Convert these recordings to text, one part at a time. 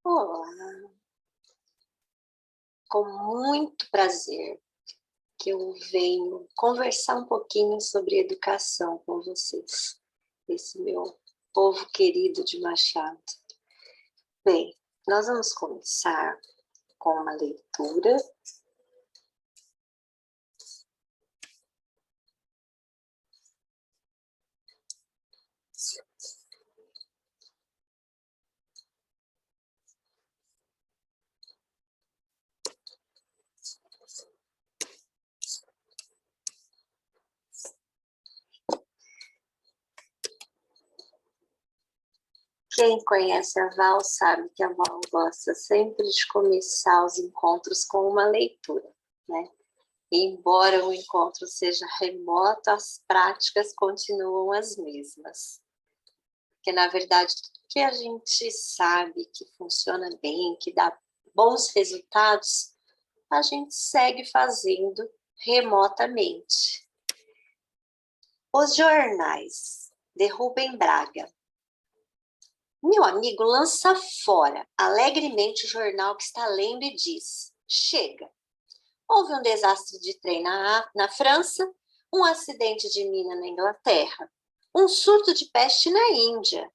Olá, com muito prazer que eu venho conversar um pouquinho sobre educação com vocês, esse meu povo querido de Machado. Bem, nós vamos começar com uma leitura. Quem conhece a Val sabe que a Val gosta sempre de começar os encontros com uma leitura, né? E embora o encontro seja remoto, as práticas continuam as mesmas. Porque, na verdade, tudo que a gente sabe que funciona bem, que dá bons resultados, a gente segue fazendo remotamente. Os jornais de Rubem Braga. Meu amigo lança fora alegremente o jornal que está lendo e diz: chega. Houve um desastre de trem na França, um acidente de mina na Inglaterra, um surto de peste na Índia.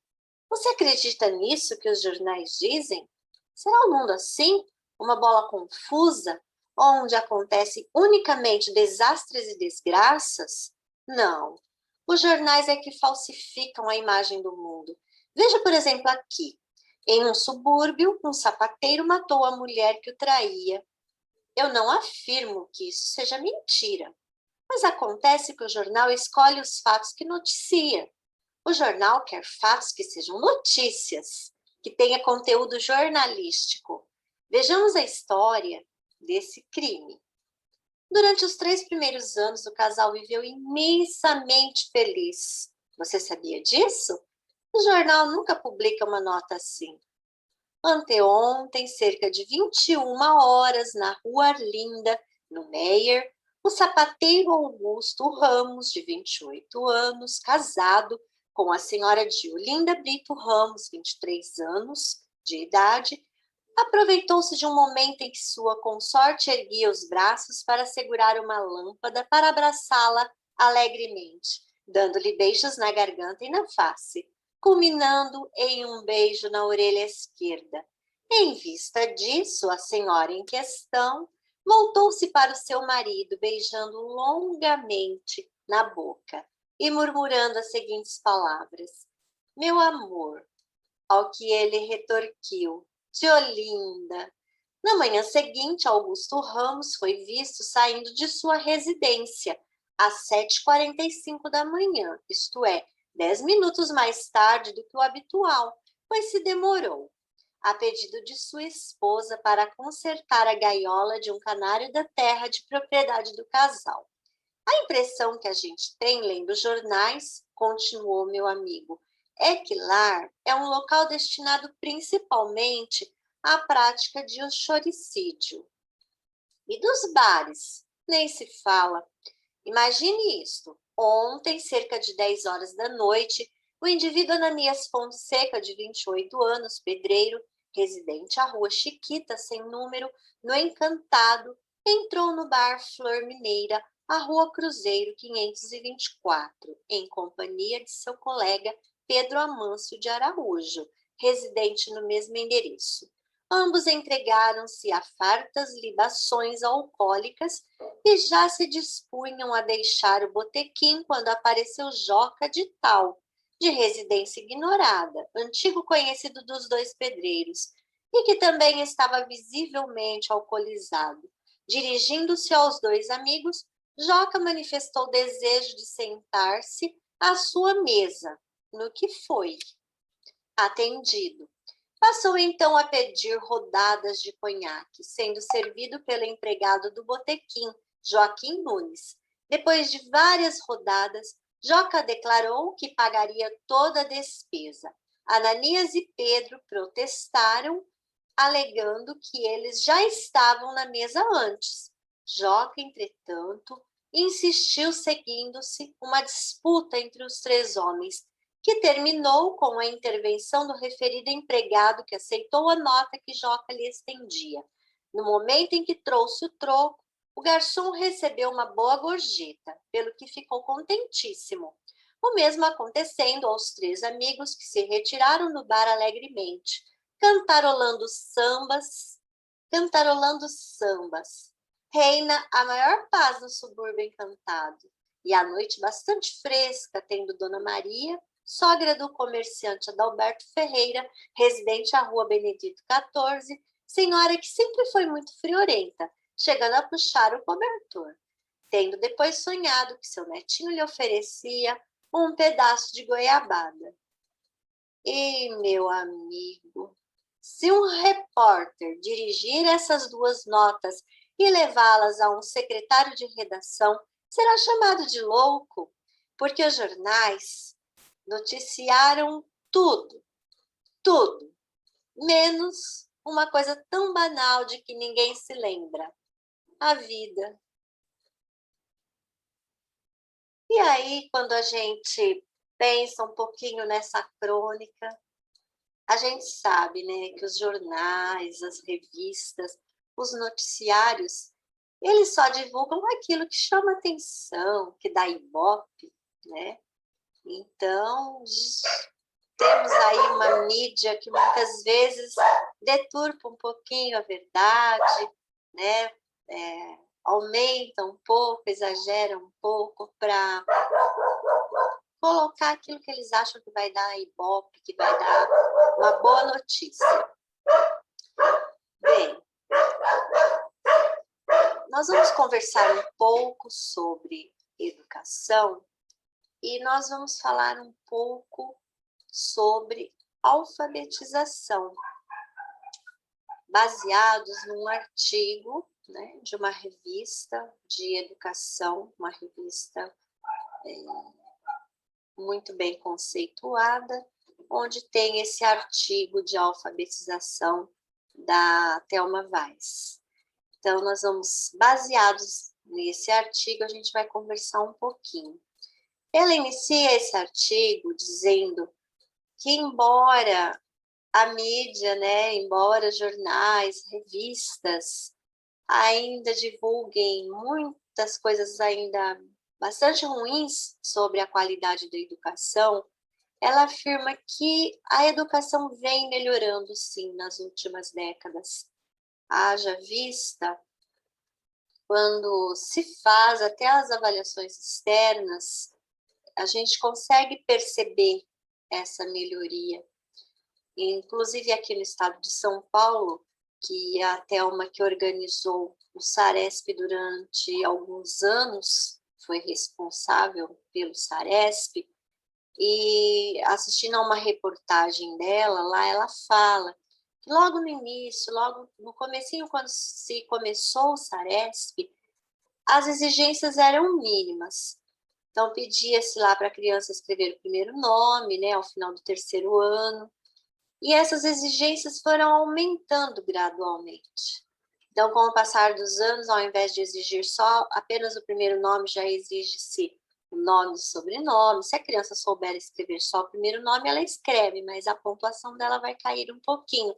Você acredita nisso que os jornais dizem? Será o mundo assim? Uma bola confusa, onde acontecem unicamente desastres e desgraças? Não. Os jornais é que falsificam a imagem do mundo. Veja, por exemplo, aqui. Em um subúrbio, um sapateiro matou a mulher que o traía. Eu não afirmo que isso seja mentira, mas acontece que o jornal escolhe os fatos que noticia. O jornal quer fatos que sejam notícias, que tenha conteúdo jornalístico. Vejamos a história desse crime. Durante os 3 primeiros anos, o casal viveu imensamente feliz. Você sabia disso? O jornal nunca publica uma nota assim. Anteontem, cerca de 21 horas, na Rua Arlinda, no Meier, o sapateiro Augusto Ramos, de 28 anos, casado com a senhora Diolinda Brito Ramos, 23 anos de idade, aproveitou-se de um momento em que sua consorte erguia os braços para segurar uma lâmpada para abraçá-la alegremente, dando-lhe beijos na garganta e na face, culminando em um beijo na orelha esquerda. Em vista disso, a senhora em questão voltou-se para o seu marido, beijando longamente na boca e murmurando as seguintes palavras: meu amor, ao que ele retorquiu: Diolinda. Na manhã seguinte, Augusto Ramos foi visto saindo de sua residência às 7h45 da manhã, isto é, 10 minutos mais tarde do que o habitual, pois se demorou, a pedido de sua esposa, para consertar a gaiola de um canário da terra de propriedade do casal. A impressão que a gente tem lendo os jornais, continuou meu amigo, é que lar é um local destinado principalmente à prática de choricídio. E dos bares? Nem se fala. Imagine isto. Ontem, cerca de 10 horas da noite, o indivíduo Ananias Fonseca, de 28 anos, pedreiro, residente à Rua Chiquita, sem número, no Encantado, entrou no bar Flor Mineira, à Rua Cruzeiro 524, em companhia de seu colega Pedro Amâncio de Araújo, residente no mesmo endereço. Ambos entregaram-se a fartas libações alcoólicas e já se dispunham a deixar o botequim quando apareceu Joca de Tal, de residência ignorada, antigo conhecido dos dois pedreiros, e que também estava visivelmente alcoolizado. Dirigindo-se aos dois amigos, Joca manifestou desejo de sentar-se à sua mesa, no que foi atendido. Passou então a pedir rodadas de conhaque, sendo servido pelo empregado do botequim, Joaquim Nunes. Depois de várias rodadas, Joca declarou que pagaria toda a despesa. Ananias e Pedro protestaram, alegando que eles já estavam na mesa antes. Joca, entretanto, insistiu, seguindo-se uma disputa entre os 3 homens, que terminou com a intervenção do referido empregado que aceitou a nota que Joca lhe estendia. No momento em que trouxe o troco, o garçom recebeu uma boa gorjeta, pelo que ficou contentíssimo. O mesmo acontecendo aos três amigos que se retiraram do bar alegremente, cantarolando sambas. Reina a maior paz no subúrbio encantado, e a noite bastante fresca, tendo Dona Maria, sogra do comerciante Adalberto Ferreira, residente à Rua Benedito XIV, senhora que sempre foi muito friorenta, chegando a puxar o cobertor, tendo depois sonhado que seu netinho lhe oferecia um pedaço de goiabada. E, meu amigo, se um repórter dirigir essas duas notas e levá-las a um secretário de redação, será chamado de louco, porque os jornais noticiaram tudo, menos uma coisa tão banal de que ninguém se lembra: a vida. E aí, quando a gente pensa um pouquinho nessa crônica, a gente sabe, né, que os jornais, as revistas, os noticiários, eles só divulgam aquilo que chama atenção, que dá ibope, né? Então, temos aí uma mídia que muitas vezes deturpa um pouquinho a verdade, né? Aumenta um pouco, exagera um pouco para colocar aquilo que eles acham que vai dar ibope, que vai dar uma boa notícia. Bem, nós vamos conversar um pouco sobre educação e nós vamos falar um pouco sobre alfabetização, baseados num artigo, né, de uma revista de educação, uma revista muito bem conceituada, onde tem esse artigo de alfabetização da Thelma Weiss. Então, nós vamos, baseados nesse artigo, a gente vai conversar um pouquinho. Ela inicia esse artigo dizendo que, embora a mídia, né, embora jornais, revistas ainda divulguem muitas coisas ainda bastante ruins sobre a qualidade da educação, ela afirma que a educação vem melhorando, sim, nas últimas décadas. Haja vista, quando se faz até as avaliações externas, a gente consegue perceber essa melhoria. Inclusive aqui no estado de São Paulo, que a Thelma, que organizou o Saresp durante alguns anos, foi responsável pelo Saresp, e assistindo a uma reportagem dela, lá ela fala que logo no início, logo no comecinho, quando se começou o Saresp, as exigências eram mínimas. Então, pedia-se lá para a criança escrever o primeiro nome, né, ao final do terceiro ano, e essas exigências foram aumentando gradualmente. Então, com o passar dos anos, ao invés de exigir só apenas o primeiro nome, já exige-se o nome e o sobrenome. Se a criança souber escrever só o primeiro nome, ela escreve, mas a pontuação dela vai cair um pouquinho.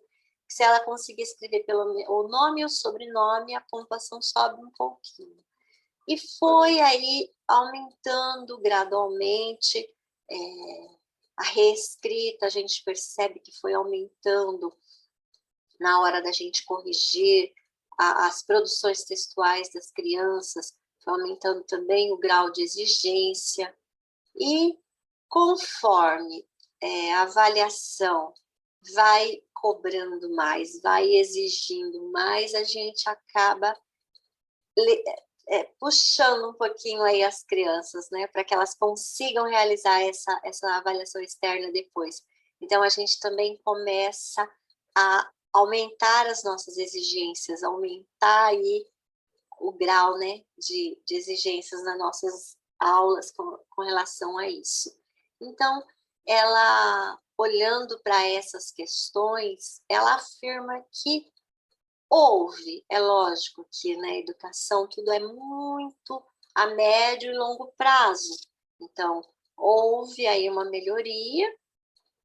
Se ela conseguir escrever o nome e o sobrenome, a pontuação sobe um pouquinho. E foi aí aumentando gradualmente, a reescrita, a gente percebe que foi aumentando na hora da gente corrigir as produções textuais das crianças, foi aumentando também o grau de exigência, e conforme a avaliação vai cobrando mais, vai exigindo mais, a gente acaba puxando um pouquinho aí as crianças, né, para que elas consigam realizar essa avaliação externa depois. Então, a gente também começa a aumentar as nossas exigências, aumentar aí o grau, né, de exigências nas nossas aulas com relação a isso. Então, ela, olhando para essas questões, ela afirma que houve, é lógico que na educação tudo é muito a médio e longo prazo. Então, houve aí uma melhoria,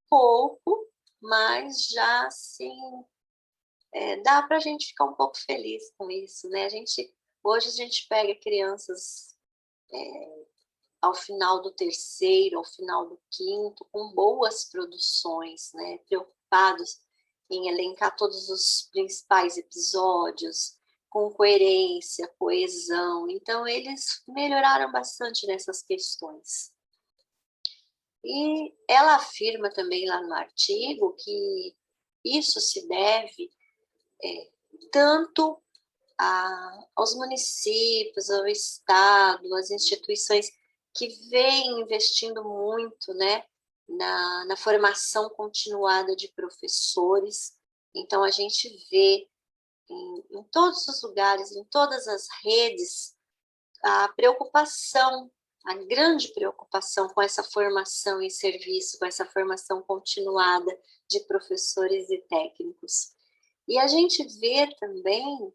pouco, mas já assim, dá para a gente ficar um pouco feliz com isso, né? Hoje a gente pega crianças ao final do terceiro, ao final do quinto, com boas produções, né? Preocupados em elencar todos os principais episódios, com coerência, coesão. Então, eles melhoraram bastante nessas questões. E ela afirma também lá no artigo que isso se deve tanto aos municípios, ao Estado, às instituições que vêm investindo muito, né, na formação continuada de professores. Então, a gente vê em todos os lugares, em todas as redes, a preocupação, a grande preocupação com essa formação em serviço, com essa formação continuada de professores e técnicos. E a gente vê também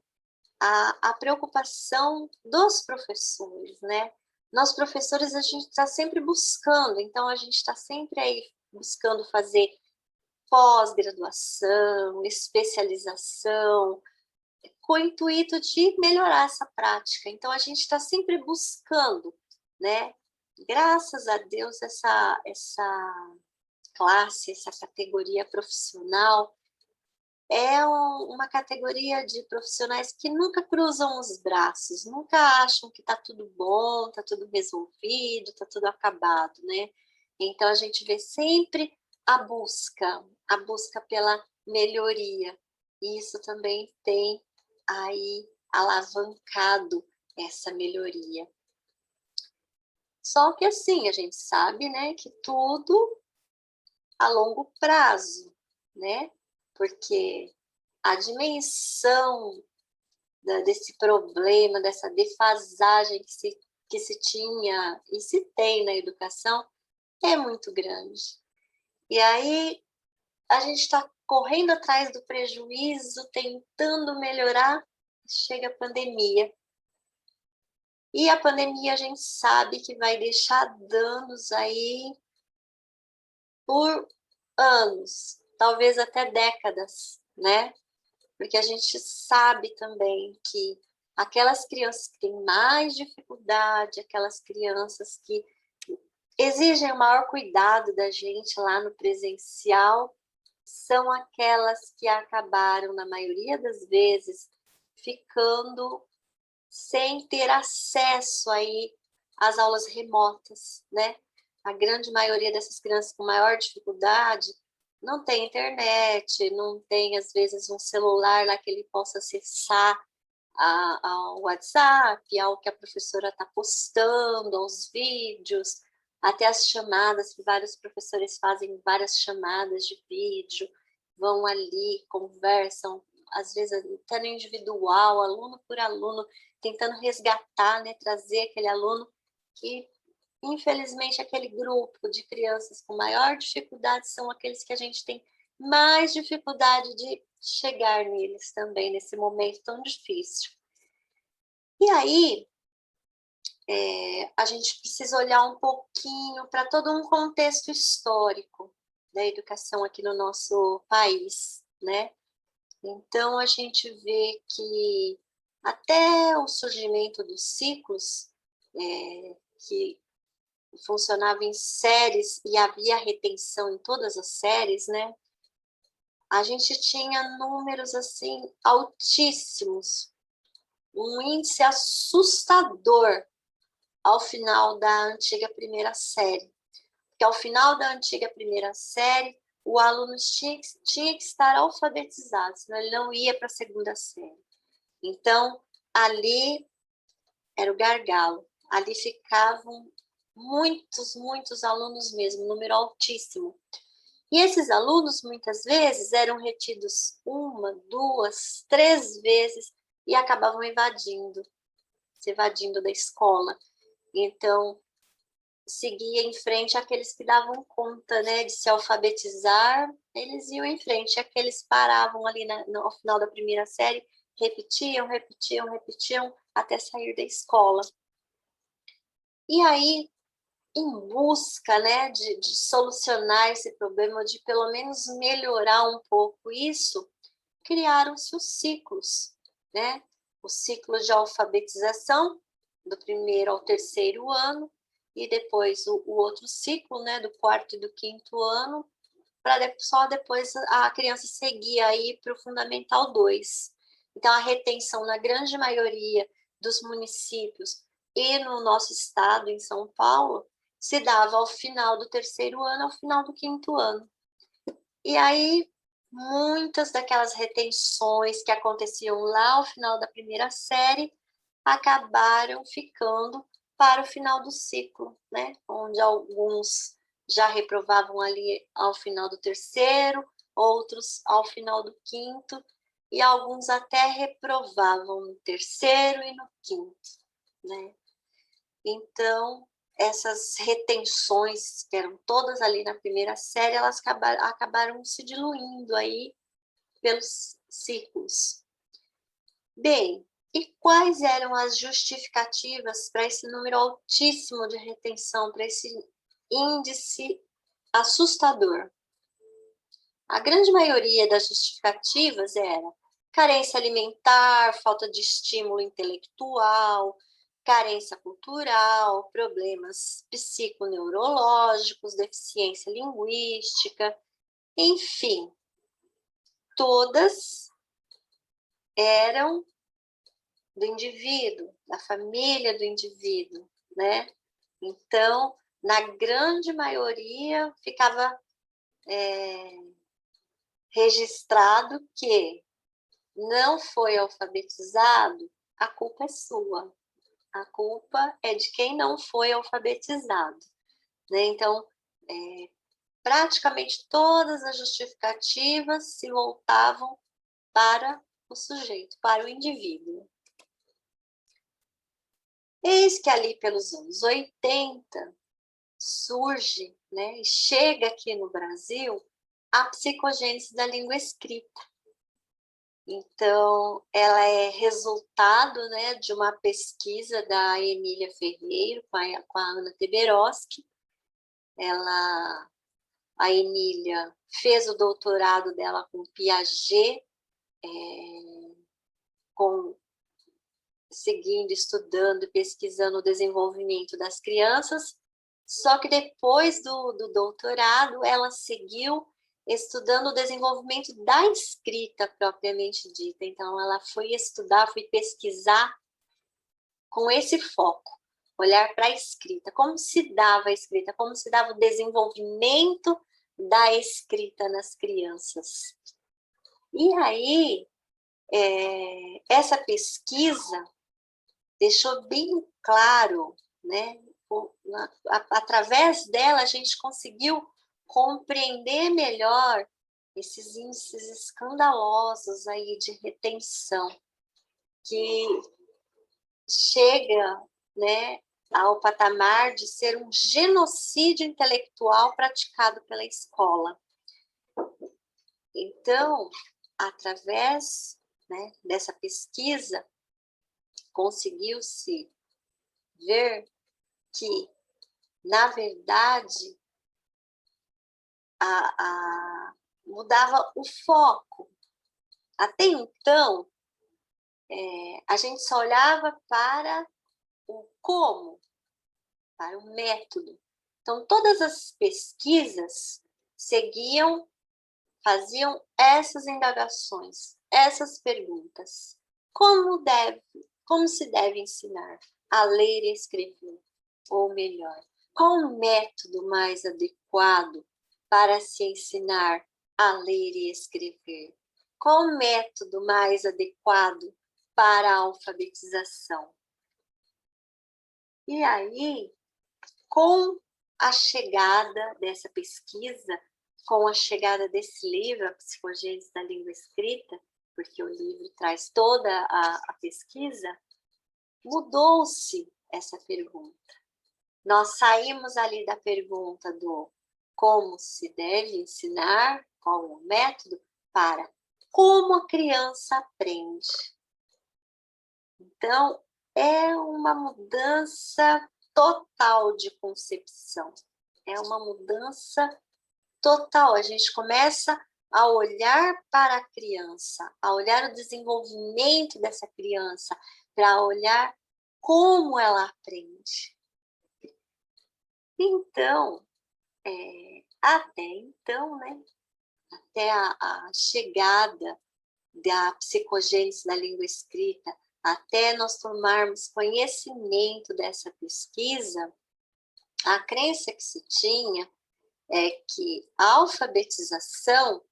a preocupação dos professores, né? Nós, professores, a gente está sempre buscando, então a gente está sempre aí buscando fazer pós-graduação, especialização, com o intuito de melhorar essa prática. Então, a gente está sempre buscando, né? Graças a Deus, essa classe, essa categoria profissional é uma categoria de profissionais que nunca cruzam os braços, nunca acham que está tudo bom, está tudo resolvido, está tudo acabado, né? Então, a gente vê sempre a busca pela melhoria. E isso também tem aí alavancado essa melhoria. Só que assim, a gente sabe, né, que tudo a longo prazo, né? Porque a dimensão desse problema, dessa defasagem que se tinha e se tem na educação é muito grande. E aí a gente está correndo atrás do prejuízo, tentando melhorar, chega a pandemia. E a pandemia a gente sabe que vai deixar danos aí por anos, talvez até décadas, né? Porque a gente sabe também que aquelas crianças que têm mais dificuldade, aquelas crianças que exigem o maior cuidado da gente lá no presencial, são aquelas que acabaram, na maioria das vezes, ficando sem ter acesso aí às aulas remotas, né? A grande maioria dessas crianças com maior dificuldade não tem internet, não tem, às vezes, um celular lá que ele possa acessar ao WhatsApp, ao que a professora está postando, aos vídeos, até as chamadas, que vários professores fazem várias chamadas de vídeo, vão ali, conversam, às vezes até no individual, aluno por aluno, tentando resgatar, né, trazer aquele aluno que, infelizmente, aquele grupo de crianças com maior dificuldade são aqueles que a gente tem mais dificuldade de chegar neles também, nesse momento tão difícil. E aí, a gente precisa olhar um pouquinho para todo um contexto histórico da educação aqui no nosso país, né? Então, a gente vê que até o surgimento dos ciclos, que funcionavam em séries e havia retenção em todas as séries, né? A gente tinha números assim altíssimos, um índice assustador ao final da antiga primeira série. Porque ao final da antiga primeira série, o aluno tinha que estar alfabetizado, senão ele não ia para a segunda série. Então, ali era o gargalo. Ali ficavam muitos alunos mesmo, um número altíssimo. E esses alunos, muitas vezes, eram retidos 1, 2, 3 vezes e acabavam se evadindo da escola. Então, seguia em frente aqueles que davam conta, né, de se alfabetizar, eles iam em frente. Aqueles paravam ali ao final da primeira série, repetiam, até sair da escola. E aí, em busca, né, de solucionar esse problema, de pelo menos melhorar um pouco isso, criaram-se os ciclos, né? O ciclo de alfabetização, do 1º ao 3º ano, e depois o outro ciclo, né, do 4º e do 5º ano, para só depois a criança seguir aí para o Fundamental 2. Então, a retenção, na grande maioria dos municípios e no nosso estado, em São Paulo, se dava ao final do 3º ano, ao final do 5º ano. E aí, muitas daquelas retenções que aconteciam lá ao final da 1ª série acabaram ficando para o final do ciclo, né? Onde alguns já reprovavam ali ao final do 3º, outros ao final do 5º, e alguns até reprovavam no 3º e no 5º, né? Então, essas retenções, que eram todas ali na 1ª série, elas acabaram se diluindo aí pelos ciclos. Bem, e quais eram as justificativas para esse número altíssimo de retenção, para esse índice assustador? A grande maioria das justificativas era carência alimentar, falta de estímulo intelectual, carência cultural, problemas psiconeurológicos, deficiência linguística, enfim, todas eram do indivíduo, da família do indivíduo, né? Então, na grande maioria, ficava registrado que não foi alfabetizado, a culpa é sua. A culpa é de quem não foi alfabetizado, né? Então, praticamente todas as justificativas se voltavam para o sujeito, para o indivíduo. Eis que ali pelos anos 80 surge, né, e chega aqui no Brasil a psicogênese da língua escrita. Então, ela é resultado, né, de uma pesquisa da Emília Ferreiro com a Ana Teberoski. A Emília fez o doutorado dela com Piaget, seguindo, estudando, pesquisando o desenvolvimento das crianças, só que depois do doutorado, ela seguiu estudando o desenvolvimento da escrita propriamente dita. Então, ela foi estudar, foi pesquisar com esse foco, olhar para a escrita, como se dava a escrita, como se dava o desenvolvimento da escrita nas crianças. E aí, essa pesquisa deixou bem claro, né? Através dela, a gente conseguiu compreender melhor esses índices escandalosos aí de retenção, que chega, né, ao patamar de ser um genocídio intelectual praticado pela escola. Então, através, né, dessa pesquisa, conseguiu-se ver que, na verdade, mudava o foco. Até então, a gente só olhava para o como, para o método. Então, todas as pesquisas faziam essas indagações, essas perguntas. Como se deve ensinar a ler e escrever? Ou melhor, qual o método mais adequado para se ensinar a ler e escrever? Qual o método mais adequado para a alfabetização? E aí, com a chegada dessa pesquisa, com a chegada desse livro, A Psicogênese da Língua Escrita, porque o livro traz toda a pesquisa, mudou-se essa pergunta. Nós saímos ali da pergunta do como se deve ensinar, qual o método, para como a criança aprende. Então, é uma mudança total de concepção. É uma mudança total. A gente começa a olhar para a criança, a olhar o desenvolvimento dessa criança, para olhar como ela aprende. Então, até então, né? Até a chegada da psicogênese da língua escrita, até nós tomarmos conhecimento dessa pesquisa, a crença que se tinha é que a alfabetização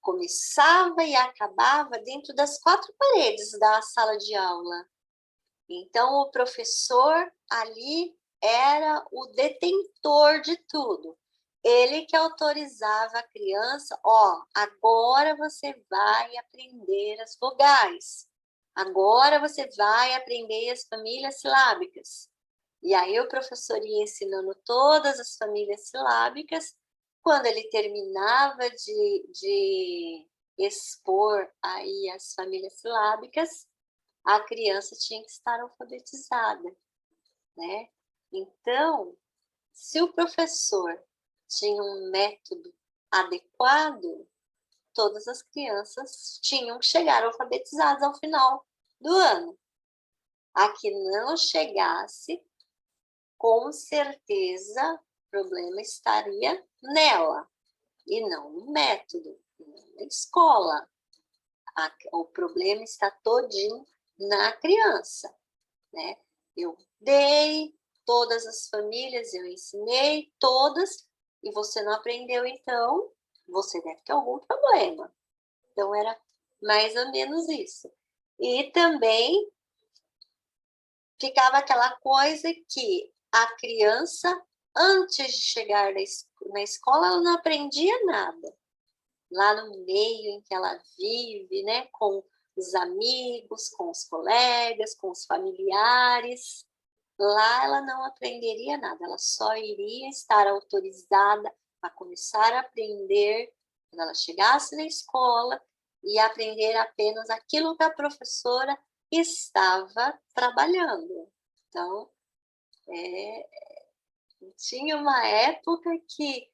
começava e acabava dentro das 4 paredes da sala de aula. Então, o professor ali era o detentor de tudo. Ele que autorizava a criança, agora você vai aprender as vogais. Agora você vai aprender as famílias silábicas. E aí o professor ia ensinando todas as famílias silábicas. Quando ele terminava de expor aí as famílias silábicas, a criança tinha que estar alfabetizada, né? Então, se o professor tinha um método adequado, todas as crianças tinham que chegar alfabetizadas ao final do ano. A que não chegasse, com certeza, o problema estaria nela, e não no método, não na escola. O problema está todinho na criança, né? Eu dei todas as famílias, eu ensinei todas, e você não aprendeu, então você deve ter algum problema. Então, era mais ou menos isso. E também ficava aquela coisa que a criança, antes de chegar na escola, ela não aprendia nada. Lá no meio em que ela vive, né, com os amigos, com os colegas, com os familiares, lá ela não aprenderia nada, ela só iria estar autorizada a começar a aprender quando ela chegasse na escola e aprender apenas aquilo que a professora estava trabalhando. Então, tinha uma época que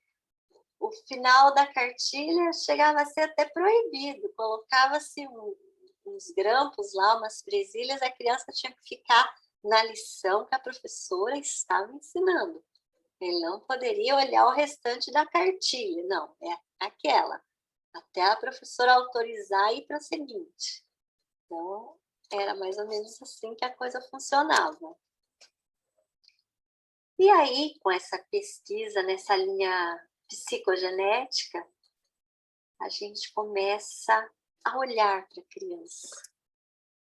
o final da cartilha chegava a ser até proibido, colocava-se uns grampos lá, umas presilhas, a criança tinha que ficar na lição que a professora estava ensinando. Ele não poderia olhar o restante da cartilha, não, é aquela, até a professora autorizar e ir para a seguinte. Então, era mais ou menos assim que a coisa funcionava. E aí, com essa pesquisa nessa linha psicogenética, a gente começa a olhar para a criança.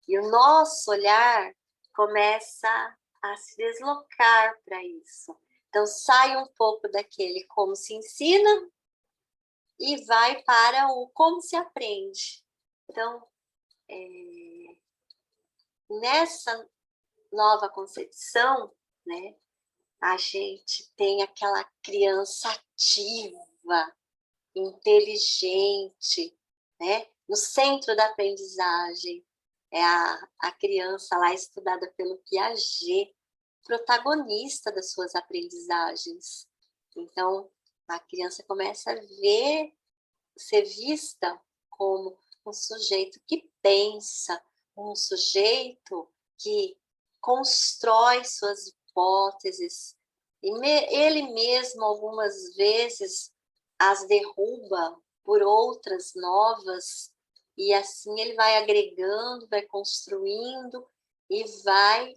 E o nosso olhar começa a se deslocar para isso. Então, sai um pouco daquele como se ensina e vai para o como se aprende. Então, nessa nova concepção, né, a gente tem aquela criança ativa, inteligente, né? No centro da aprendizagem é a criança lá estudada pelo Piaget, protagonista das suas aprendizagens. Então, a criança começa a ser vista como um sujeito que pensa, um sujeito que constrói suas hipóteses, e ele mesmo, algumas vezes, as derruba por outras novas, e assim ele vai agregando, vai construindo e vai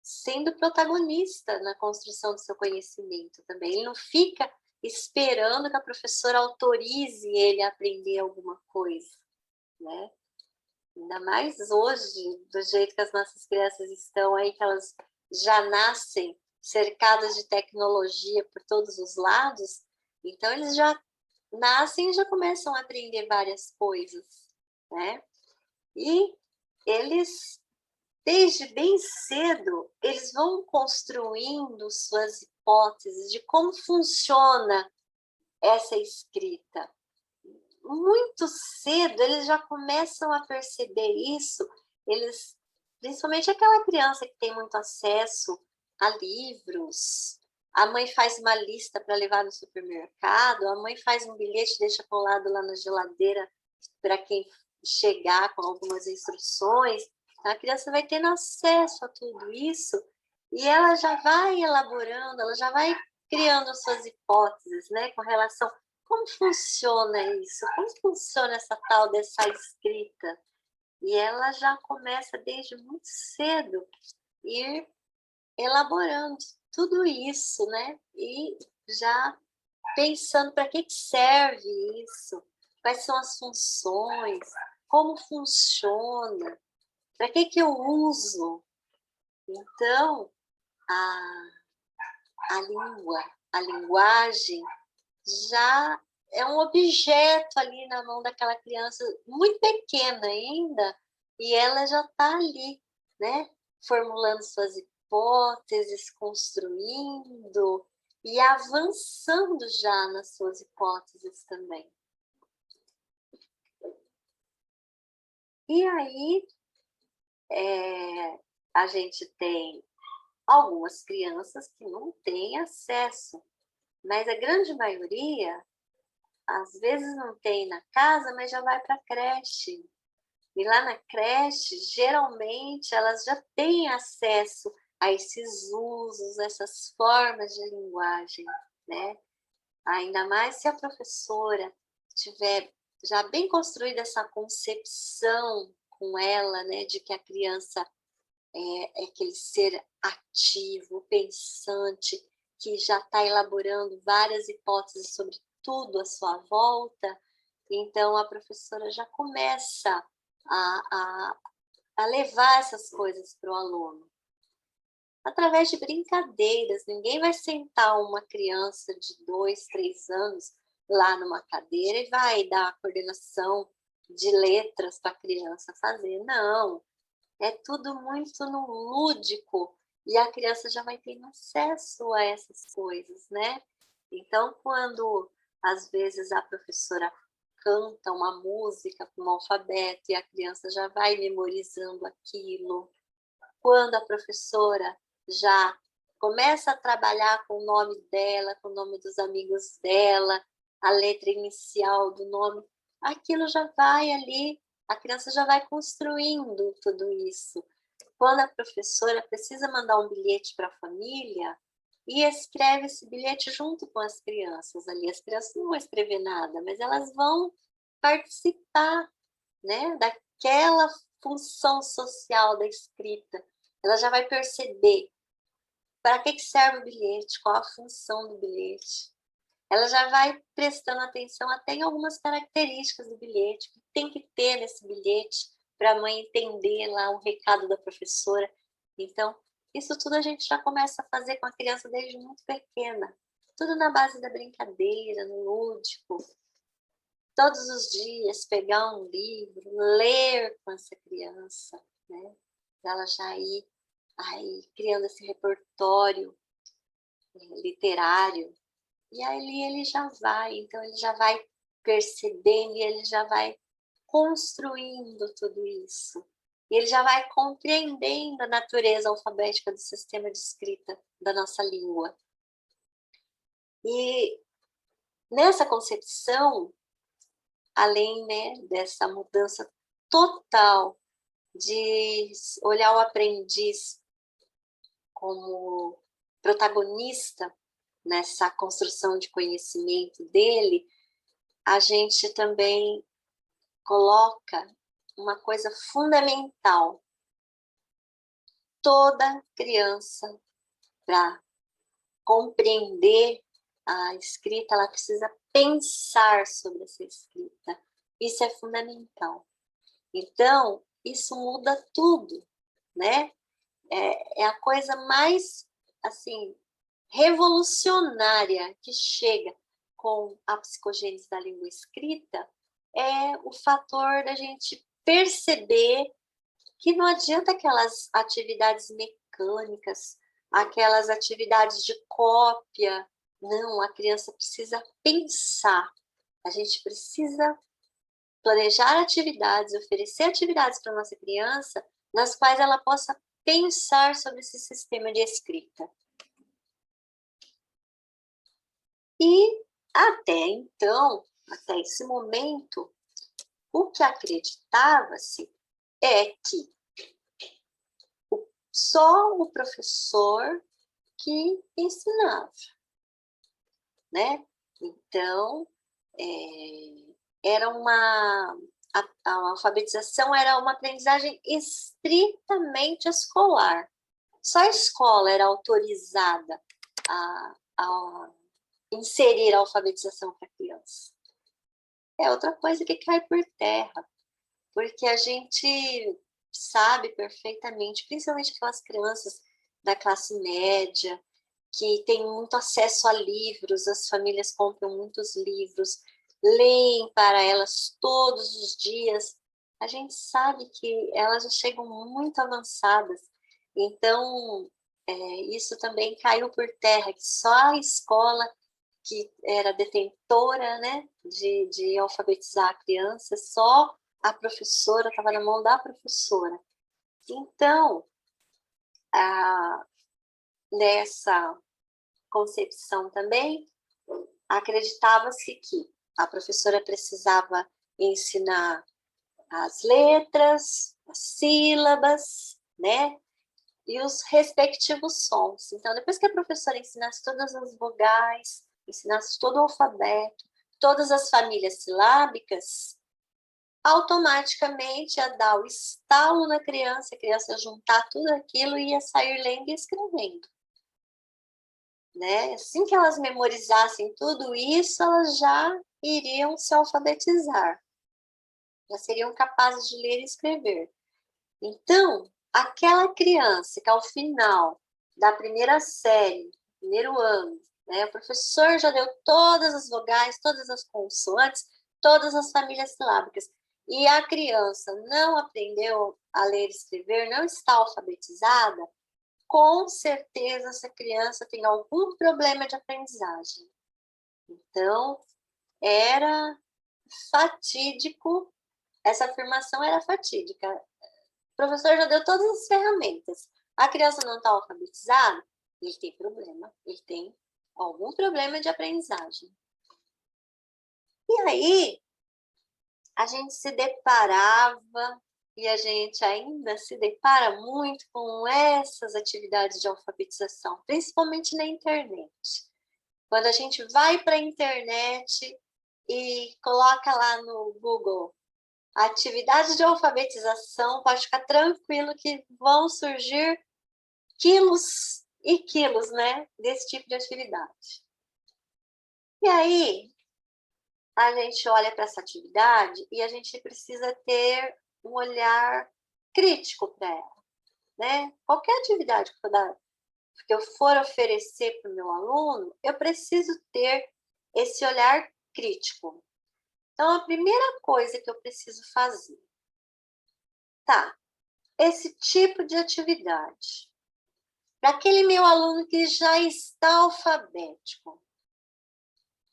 sendo protagonista na construção do seu conhecimento também. Ele não fica esperando que a professora autorize ele a aprender alguma coisa, né? Ainda mais hoje, do jeito que as nossas crianças estão aí, que elas já nascem cercadas de tecnologia por todos os lados, então eles já nascem e já começam a aprender várias coisas, né? E eles, desde bem cedo, eles vão construindo suas hipóteses de como funciona essa escrita. Muito cedo, eles já começam a perceber isso, eles Principalmente aquela criança que tem muito acesso a livros. A mãe faz uma lista para levar no supermercado, a mãe faz um bilhete, deixa colado lá na geladeira para quem chegar com algumas instruções. A criança vai tendo acesso a tudo isso e ela já vai elaborando, ela já vai criando suas hipóteses, né, com relação como funciona isso, como funciona essa tal dessa escrita. E ela já começa desde muito cedo ir elaborando tudo isso, né? E já pensando para que serve isso, quais são as funções, como funciona, para que eu uso. Então, a língua, a linguagem já é um objeto ali na mão daquela criança muito pequena ainda, e ela já está ali, né? Formulando suas hipóteses, construindo e avançando já nas suas hipóteses também. E aí, a gente tem algumas crianças que não têm acesso, mas a grande maioria, às vezes não tem na casa, mas já vai para a creche. E lá na creche, geralmente, elas já têm acesso a esses usos, essas formas de linguagem, né? Ainda mais se a professora tiver já bem construída essa concepção com ela, né, de que a criança é aquele ser ativo, pensante, que já está elaborando várias hipóteses sobre tudo à sua volta. Então, a professora já começa a levar essas coisas para o aluno. Através de brincadeiras, ninguém vai sentar uma criança de 2, 3 anos lá numa cadeira e vai dar a coordenação de letras para a criança fazer. Não, é tudo muito no lúdico e a criança já vai ter acesso a essas coisas, né? Então, quando às vezes a professora canta uma música com um alfabeto e a criança já vai memorizando aquilo, quando a professora já começa a trabalhar com o nome dela, com o nome dos amigos dela, a letra inicial do nome, aquilo já vai ali, a criança já vai construindo tudo isso. Quando a professora precisa mandar um bilhete para a família e escreve esse bilhete junto com as crianças ali, as crianças não vão escrever nada, mas elas vão participar, né, daquela função social da escrita. Ela já vai perceber para que serve o bilhete, qual a função do bilhete. Ela já vai prestando atenção até em algumas características do bilhete, que tem que ter nesse bilhete para a mãe entender lá o recado da professora. Então, isso tudo a gente já começa a fazer com a criança desde muito pequena. Tudo na base da brincadeira, no lúdico. Todos os dias pegar um livro, ler com essa criança, né? Ela já ir aí criando esse repertório literário. E aí ele já vai, então ele já vai percebendo e ele já vai construindo tudo isso. E ele já vai compreendendo a natureza alfabética do sistema de escrita da nossa língua. E nessa concepção, além, né, dessa mudança total de olhar o aprendiz como protagonista nessa construção de conhecimento dele, a gente também coloca uma coisa fundamental. Toda criança, para compreender a escrita, ela precisa pensar sobre essa escrita. Isso é fundamental. Então, isso muda tudo, né? É a coisa mais, assim, revolucionária que chega com a psicogênese da língua escrita, é o fator da gente perceber que não adianta aquelas atividades mecânicas, aquelas atividades de cópia. Não, a criança precisa pensar. A gente precisa planejar atividades, oferecer atividades para a nossa criança nas quais ela possa pensar sobre esse sistema de escrita. E até então, até esse momento, o que acreditava-se é que só o professor que ensinava, né? Então, era a alfabetização era uma aprendizagem estritamente escolar. Só a escola era autorizada a inserir a alfabetização para a criança. É outra coisa que cai por terra, porque a gente sabe perfeitamente, principalmente aquelas crianças da classe média, que têm muito acesso a livros, as famílias compram muitos livros, leem para elas todos os dias. A gente sabe que elas já chegam muito avançadas. Então, isso também caiu por terra, que só a escola que era detentora, né, de alfabetizar a criança, só a professora, estava na mão da professora. Então, nessa concepção também, acreditava-se que a professora precisava ensinar as letras, as sílabas, né, e os respectivos sons. Então, depois que a professora ensinasse todas as vogais, ensinasse todo o alfabeto, todas as famílias silábicas, automaticamente ia dar o estalo na criança, a criança ia juntar tudo aquilo e ia sair lendo e escrevendo. Né? Assim que elas memorizassem tudo isso, elas já iriam se alfabetizar. Já seriam capazes de ler e escrever. Então, aquela criança que ao final da primeira série, primeiro ano, né, o professor já deu todas as vogais, todas as consoantes, todas as famílias silábicas, e a criança não aprendeu a ler e escrever, não está alfabetizada, com certeza essa criança tem algum problema de aprendizagem. Então, era fatídico, essa afirmação era fatídica. O professor já deu todas as ferramentas. A criança não está alfabetizada, ele tem problema, ele tem algum problema de aprendizagem. E aí, a gente se deparava, e a gente ainda se depara muito com essas atividades de alfabetização, principalmente na internet. Quando a gente vai para a internet e coloca lá no Google atividade de alfabetização, pode ficar tranquilo que vão surgir quilos e quilos, né, desse tipo de atividade. E aí, a gente olha para essa atividade e a gente precisa ter um olhar crítico para ela, né? Qualquer atividade que eu for oferecer para o meu aluno, eu preciso ter esse olhar crítico. Então, a primeira coisa que eu preciso fazer, tá, esse tipo de atividade, para aquele meu aluno que já está alfabético,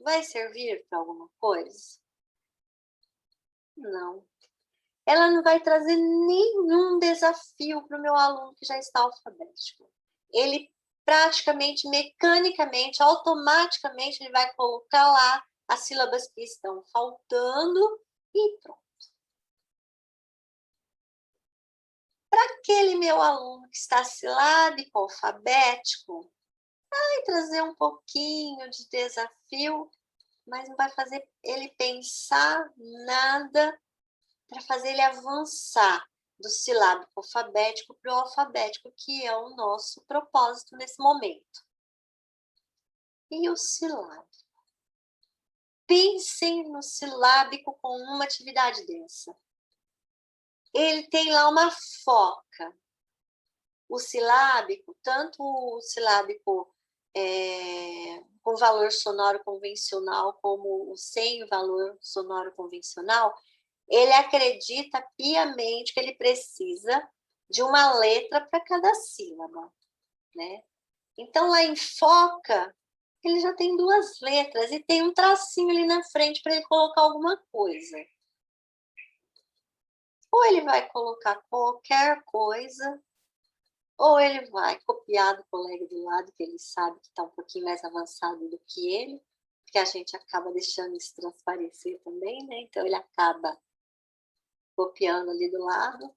vai servir para alguma coisa? Não. Ela não vai trazer nenhum desafio para o meu aluno que já está alfabético. Ele praticamente, mecanicamente, automaticamente, ele vai colocar lá as sílabas que estão faltando e pronto. Para aquele meu aluno que está silábico, alfabético, vai trazer um pouquinho de desafio, mas não vai fazer ele pensar nada para fazer ele avançar do silábico alfabético para o alfabético, que é o nosso propósito nesse momento. E o silábico? Pensem no silábico com uma atividade dessa. Ele tem lá uma foca. O silábico, tanto o silábico com valor sonoro convencional como o sem valor sonoro convencional, ele acredita piamente que ele precisa de uma letra para cada sílaba, né? Então, lá em foca, ele já tem duas letras e tem um tracinho ali na frente para ele colocar alguma coisa. Ou ele vai colocar qualquer coisa, ou ele vai copiar do colega do lado, que ele sabe que está um pouquinho mais avançado do que ele, porque a gente acaba deixando isso transparecer também, né? Então ele acaba copiando ali do lado.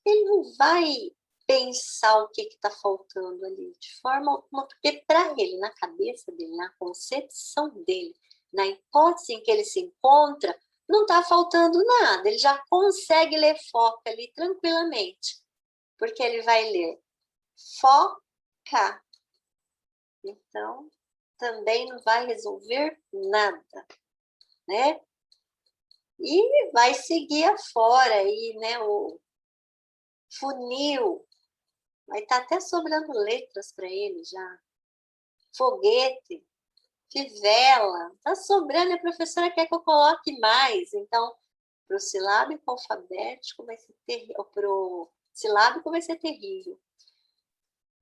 Ele não vai pensar o que está faltando ali, de forma alguma, porque para ele, na cabeça dele, na concepção dele, na hipótese em que ele se encontra, não está faltando nada, ele já consegue ler foca ali tranquilamente, porque ele vai ler foca. Então, também não vai resolver nada, né? E vai seguir afora aí, né, o funil. Vai estar até sobrando letras para ele já. Foguete, fivela. Está sobrando, a professora quer que eu coloque mais. Então, para o silábico alfabético vai ser terrível. Para o silábico vai ser terrível.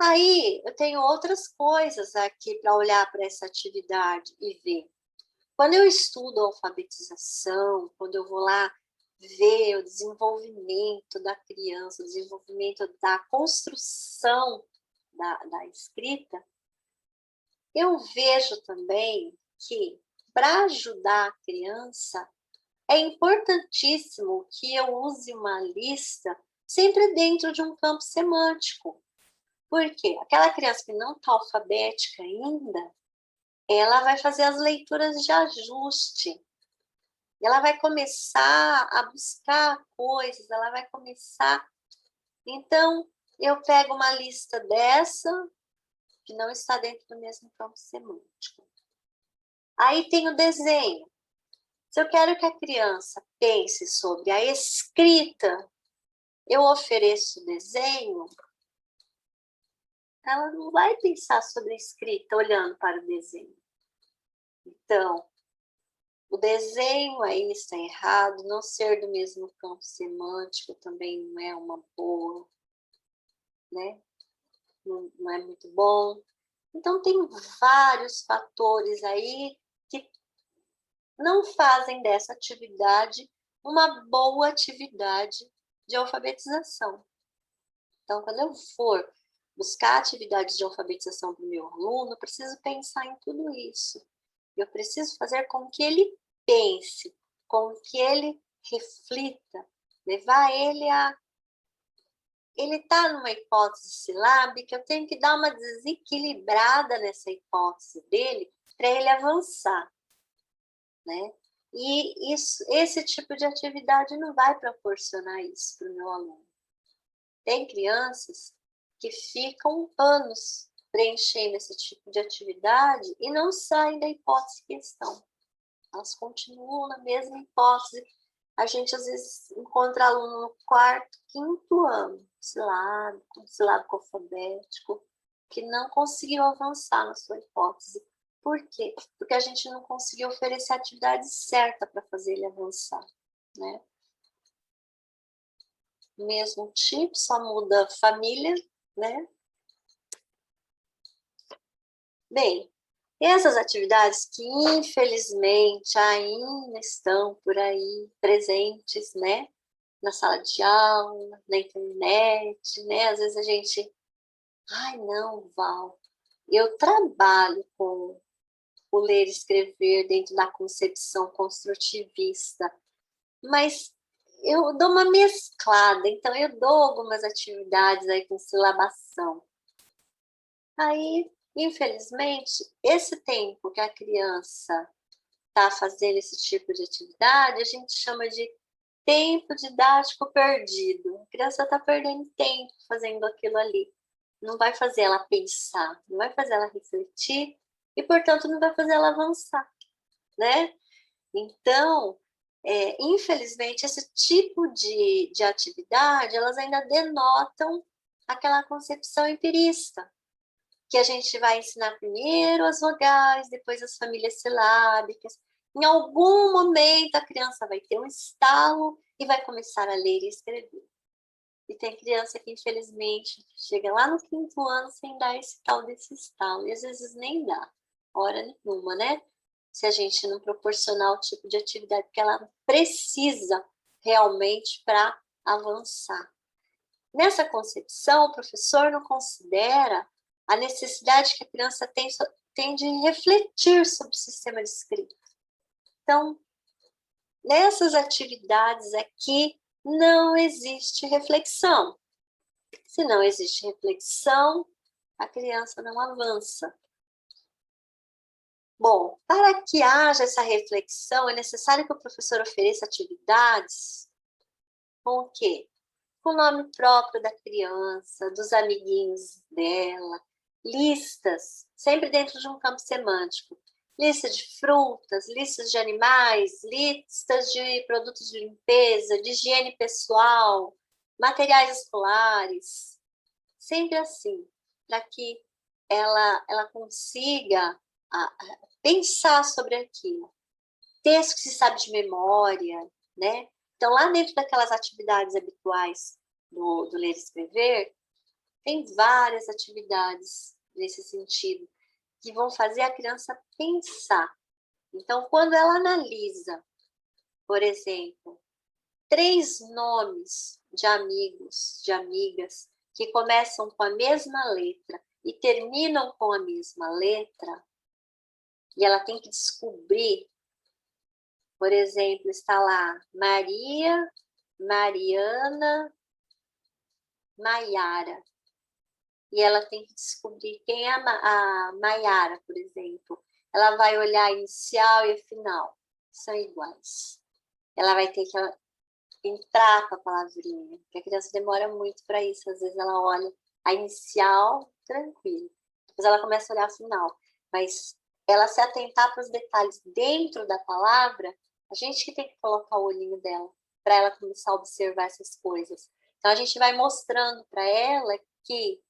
Aí, eu tenho outras coisas aqui para olhar para essa atividade e ver. Quando eu estudo alfabetização, quando eu vou lá ver o desenvolvimento da criança, o desenvolvimento da construção da escrita, eu vejo também que, para ajudar a criança, é importantíssimo que eu use uma lista sempre dentro de um campo semântico. Por quê? Aquela criança que não está alfabética ainda, ela vai fazer as leituras de ajuste. Ela vai começar a buscar coisas, ela vai começar... Então, eu pego uma lista dessa, que não está dentro do mesmo campo semântico. Aí tem o desenho. Se eu quero que a criança pense sobre a escrita, eu ofereço o desenho, ela não vai pensar sobre a escrita olhando para o desenho. Então, o desenho aí está errado, não ser do mesmo campo semântico também não é uma boa, né? Não é muito bom. Então, tem vários fatores aí que não fazem dessa atividade uma boa atividade de alfabetização. Então, quando eu for buscar atividades de alfabetização para o meu aluno, eu preciso pensar em tudo isso. Eu preciso fazer com que ele pense, com que ele reflita, levar ele a... Ele está numa hipótese silábica, eu tenho que dar uma desequilibrada nessa hipótese dele para ele avançar, né? E esse tipo de atividade não vai proporcionar isso para o meu aluno. Tem crianças que ficam anos preenchendo esse tipo de atividade e não saem da hipótese que estão. Elas continuam na mesma hipótese. A gente, às vezes, encontra aluno no quarto, quinto ano, silábico alfabético, que não conseguiu avançar na sua hipótese. Por quê? Porque a gente não conseguiu oferecer a atividade certa para fazer ele avançar, né? Mesmo tipo, só muda a família, né? Bem, essas atividades que infelizmente ainda estão por aí presentes, né? Na sala de aula, na internet, né? Às vezes a gente, ai não, Val, eu trabalho com o ler e escrever dentro da concepção construtivista, mas eu dou uma mesclada, então eu dou algumas atividades aí com silabação. Aí, infelizmente, esse tempo que a criança está fazendo esse tipo de atividade, a gente chama de tempo didático perdido. A criança está perdendo tempo fazendo aquilo ali. Não vai fazer ela pensar, não vai fazer ela refletir e, portanto, não vai fazer ela avançar, né? Então, infelizmente, esse tipo de atividade, elas ainda denotam aquela concepção empirista, que a gente vai ensinar primeiro as vogais, depois as famílias silábicas. Em algum momento, a criança vai ter um estalo e vai começar a ler e escrever. E tem criança que, infelizmente, chega lá no quinto ano sem dar esse tal desse estalo. E às vezes nem dá, hora nenhuma, né? Se a gente não proporcionar o tipo de atividade que ela precisa realmente para avançar. Nessa concepção, o professor não considera a necessidade que a criança tem de refletir sobre o sistema de escrita. Então, nessas atividades aqui, não existe reflexão. Se não existe reflexão, a criança não avança. Bom, para que haja essa reflexão, é necessário que o professor ofereça atividades com o quê? Com o nome próprio da criança, dos amiguinhos dela, listas, sempre dentro de um campo semântico. Lista de frutas, listas de animais, listas de produtos de limpeza, de higiene pessoal, materiais escolares. Sempre assim, para que ela consiga pensar sobre aquilo. Texto que se sabe de memória, né? Então, lá dentro daquelas atividades habituais do ler e escrever, tem várias atividades nesse sentido, que vão fazer a criança pensar. Então, quando ela analisa, por exemplo, 3 nomes de amigos, de amigas, que começam com a mesma letra e terminam com a mesma letra, e ela tem que descobrir, por exemplo, está lá Maria, Mariana, Maiara. E ela tem que descobrir quem é a Maiara, por exemplo. Ela vai olhar a inicial e a final. São iguais. Ela vai ter que entrar com a palavrinha, porque a criança demora muito para isso. Às vezes ela olha a inicial, tranquilo. Depois ela começa a olhar a final. Mas ela se atentar para os detalhes dentro da palavra, a gente que tem que colocar o olhinho dela, para ela começar a observar essas coisas. Então, a gente vai mostrando para ela que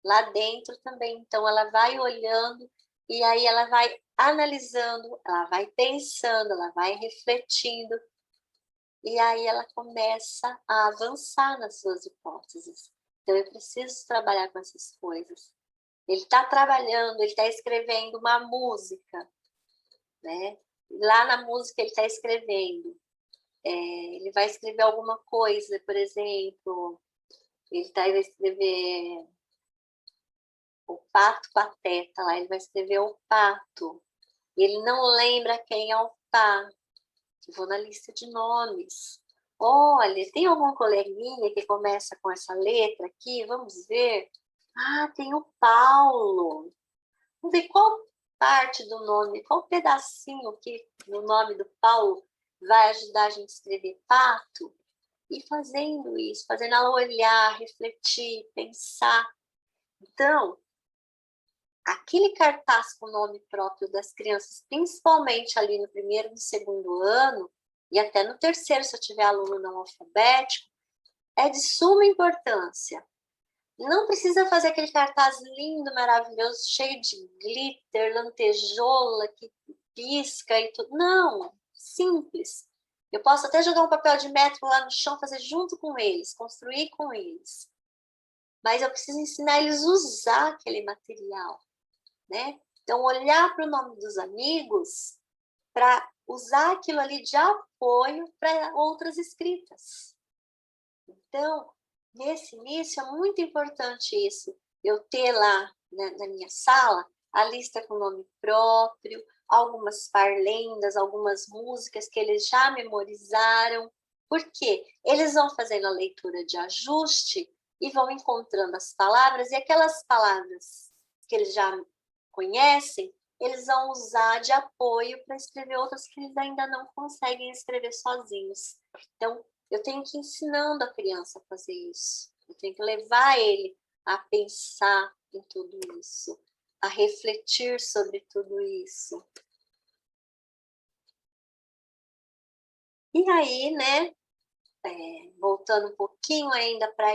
lá dentro também, então, ela vai olhando e aí ela vai analisando, ela vai pensando, ela vai refletindo, e aí ela começa a avançar nas suas hipóteses. Então, eu preciso trabalhar com essas coisas. Ele está trabalhando, ele está escrevendo uma música, né? Lá na música ele está escrevendo. Ele vai escrever alguma coisa, por exemplo, vai escrever o pato pateta, lá ele vai escrever o pato. Ele não lembra quem é o pato. Vou na lista de nomes. Olha, tem algum coleguinha que começa com essa letra aqui? Vamos ver. Ah, tem o Paulo. Vamos ver qual parte do nome, qual pedacinho que no nome do Paulo vai ajudar a gente a escrever pato. E fazendo isso, fazendo ela olhar, refletir, pensar. Então, aquele cartaz com o nome próprio das crianças, principalmente ali no primeiro e no segundo ano, e até no terceiro, se eu tiver aluno não alfabético, é de suma importância. Não precisa fazer aquele cartaz lindo, maravilhoso, cheio de glitter, lantejola, que pisca e tudo. Não, simples. Eu posso até jogar um papel de metro lá no chão, fazer junto com eles, construir com eles. Mas eu preciso ensinar eles a usar aquele material, né? Então, olhar para o nome dos amigos para usar aquilo ali de apoio para outras escritas. Então, nesse início é muito importante isso, eu ter lá na minha sala a lista com nome próprio, algumas parlendas, algumas músicas que eles já memorizaram, porque eles vão fazendo a leitura de ajuste e vão encontrando as palavras, e aquelas palavras que eles já conhecem, eles vão usar de apoio para escrever outras que eles ainda não conseguem escrever sozinhos. Então, eu tenho que ir ensinando a criança a fazer isso. Eu tenho que levar ele a pensar em tudo isso, a refletir sobre tudo isso. E aí, né, voltando um pouquinho ainda para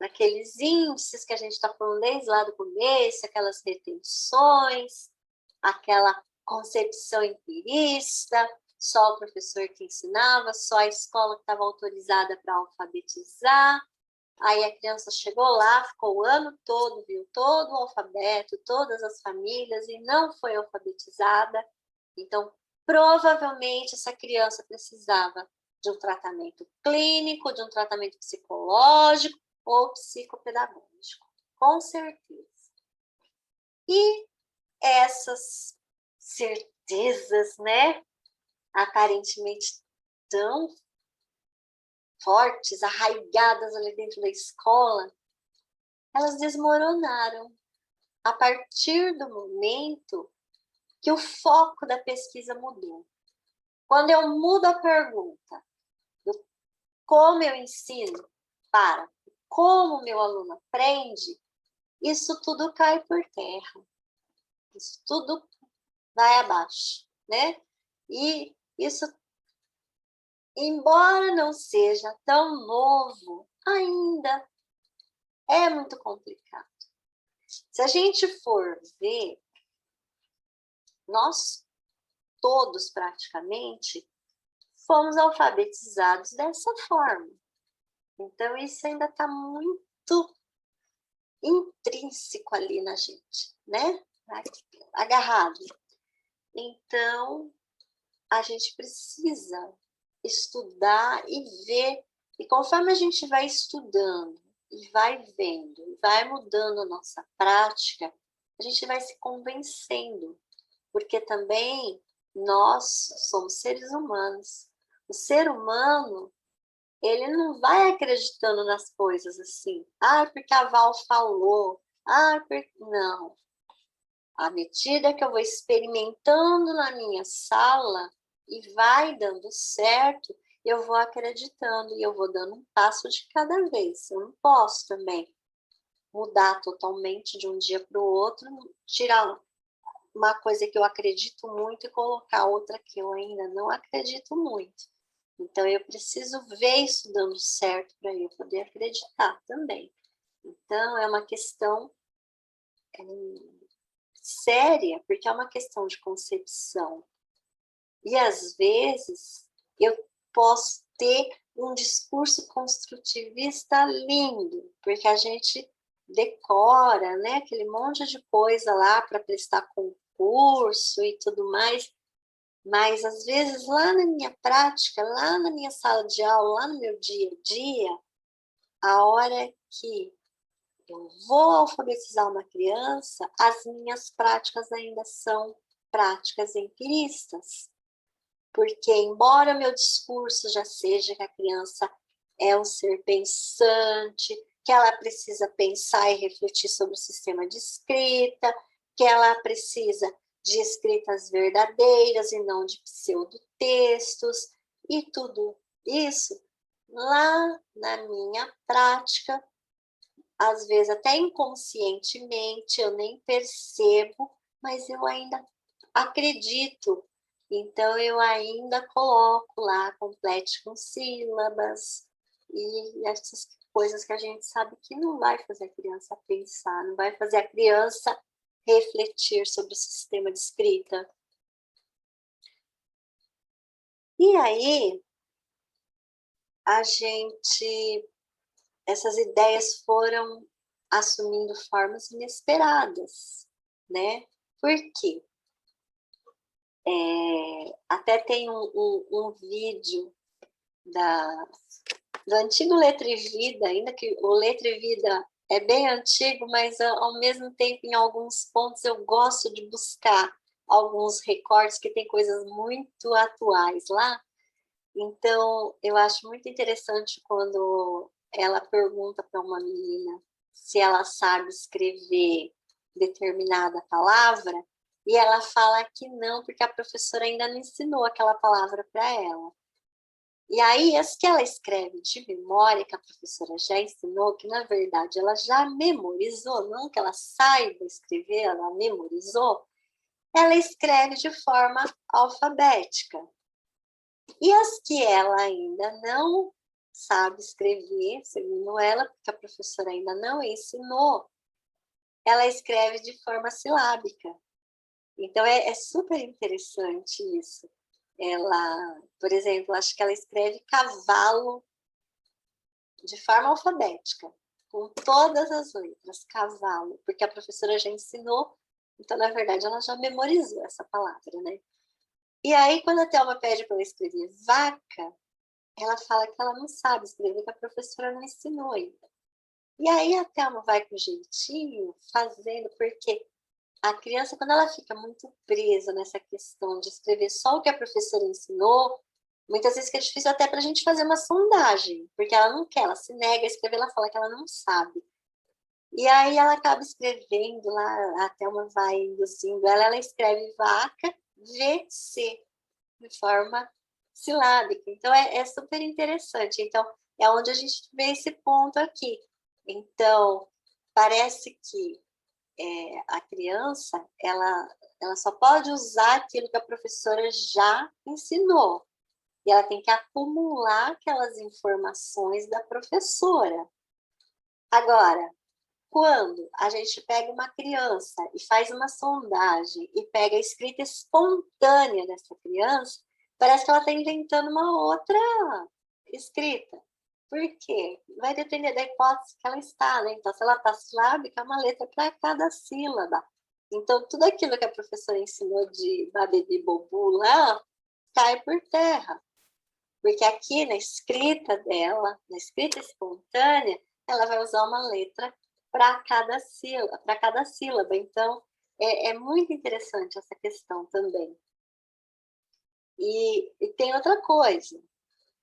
aqueles índices que a gente está falando desde lá do começo, aquelas retenções, aquela concepção empirista, só o professor que ensinava, só a escola que estava autorizada para alfabetizar. Aí a criança chegou lá, ficou o ano todo, viu todo o alfabeto, todas as famílias e não foi alfabetizada. Então, provavelmente essa criança precisava de um tratamento clínico, de um tratamento psicológico ou psicopedagógico, com certeza. E essas certezas, né, aparentemente tão fortes, arraigadas ali dentro da escola, elas desmoronaram a partir do momento que o foco da pesquisa mudou. Quando eu mudo a pergunta do como eu ensino para como meu aluno aprende, isso tudo cai por terra. Isso tudo vai abaixo, né? E isso, embora não seja tão novo, ainda é muito complicado. Se a gente for ver, nós todos praticamente fomos alfabetizados dessa forma. Então, isso ainda está muito intrínseco ali na gente, né? Agarrado. Então, a gente precisa estudar e ver. E conforme a gente vai estudando e vai vendo, e vai mudando a nossa prática, a gente vai se convencendo. Porque também nós somos seres humanos. O ser humano, ele não vai acreditando nas coisas assim. Ah, porque a Val falou. Ah, porque... Não. À medida que eu vou experimentando na minha sala e vai dando certo, eu vou acreditando e eu vou dando um passo de cada vez. Eu não posso também mudar totalmente de um dia para o outro, tirar uma coisa que eu acredito muito e colocar outra que eu ainda não acredito muito. Então, eu preciso ver isso dando certo para eu poder acreditar também. Então, é uma questão séria, porque é uma questão de concepção. E, às vezes, eu posso ter um discurso construtivista lindo, porque a gente decora, né, aquele monte de coisa lá para prestar concurso e tudo mais, mas às vezes lá na minha prática, lá na minha sala de aula, lá no meu dia a dia, a hora que eu vou alfabetizar uma criança, as minhas práticas ainda são práticas empiristas. Porque, embora meu discurso já seja que a criança é um ser pensante, que ela precisa pensar e refletir sobre o sistema de escrita, que ela precisa de escritas verdadeiras e não de pseudotextos, e tudo isso, lá na minha prática, às vezes até inconscientemente, eu nem percebo, mas eu ainda acredito. Então, eu ainda coloco lá, complete com sílabas e essas coisas que a gente sabe que não vai fazer a criança pensar, não vai fazer a criança refletir sobre o sistema de escrita. E aí, essas ideias foram assumindo formas inesperadas, né? Por quê? Até tem um vídeo do antigo Letra e Vida, ainda que o Letra e Vida é bem antigo, mas ao mesmo tempo, em alguns pontos, eu gosto de buscar alguns recortes que tem coisas muito atuais lá. Então, eu acho muito interessante quando ela pergunta para uma menina se ela sabe escrever determinada palavra, e ela fala que não, porque a professora ainda não ensinou aquela palavra para ela. E aí, as que ela escreve de memória, que a professora já ensinou, que na verdade ela já memorizou, não que ela saiba escrever, ela memorizou, ela escreve de forma alfabética. E as que ela ainda não sabe escrever, segundo ela, porque a professora ainda não ensinou, ela escreve de forma silábica. Então, é super interessante isso. Ela, por exemplo, acho que ela escreve cavalo de forma alfabética, com todas as letras, cavalo, porque a professora já ensinou, então, na verdade, ela já memorizou essa palavra, né? E aí, quando a Thelma pede para eu escrever vaca, ela fala que ela não sabe escrever, que a professora não ensinou ainda. E aí a Thelma vai com jeitinho, fazendo, porque a criança, quando ela fica muito presa nessa questão de escrever só o que a professora ensinou, muitas vezes fica difícil até para a gente fazer uma sondagem, porque ela não quer, ela se nega a escrever, ela fala que ela não sabe. E aí ela acaba escrevendo lá, a Thelma vai induzindo ela escreve vaca, VC, de forma silábica. Então, é super interessante. Então, é onde a gente vê esse ponto aqui. Então, parece que a criança, ela só pode usar aquilo que a professora já ensinou. E ela tem que acumular aquelas informações da professora. Agora, quando a gente pega uma criança e faz uma sondagem e pega a escrita espontânea dessa criança, parece que ela está inventando uma outra escrita. Por quê? Vai depender da hipótese que ela está, né? Então, se ela está silábica, é uma letra para cada sílaba. Então, tudo aquilo que a professora ensinou de babebi bobu lá, cai por terra. Porque aqui na escrita dela, na escrita espontânea, ela vai usar uma letra para cada sílaba. Então, é muito interessante essa questão também. E tem outra coisa,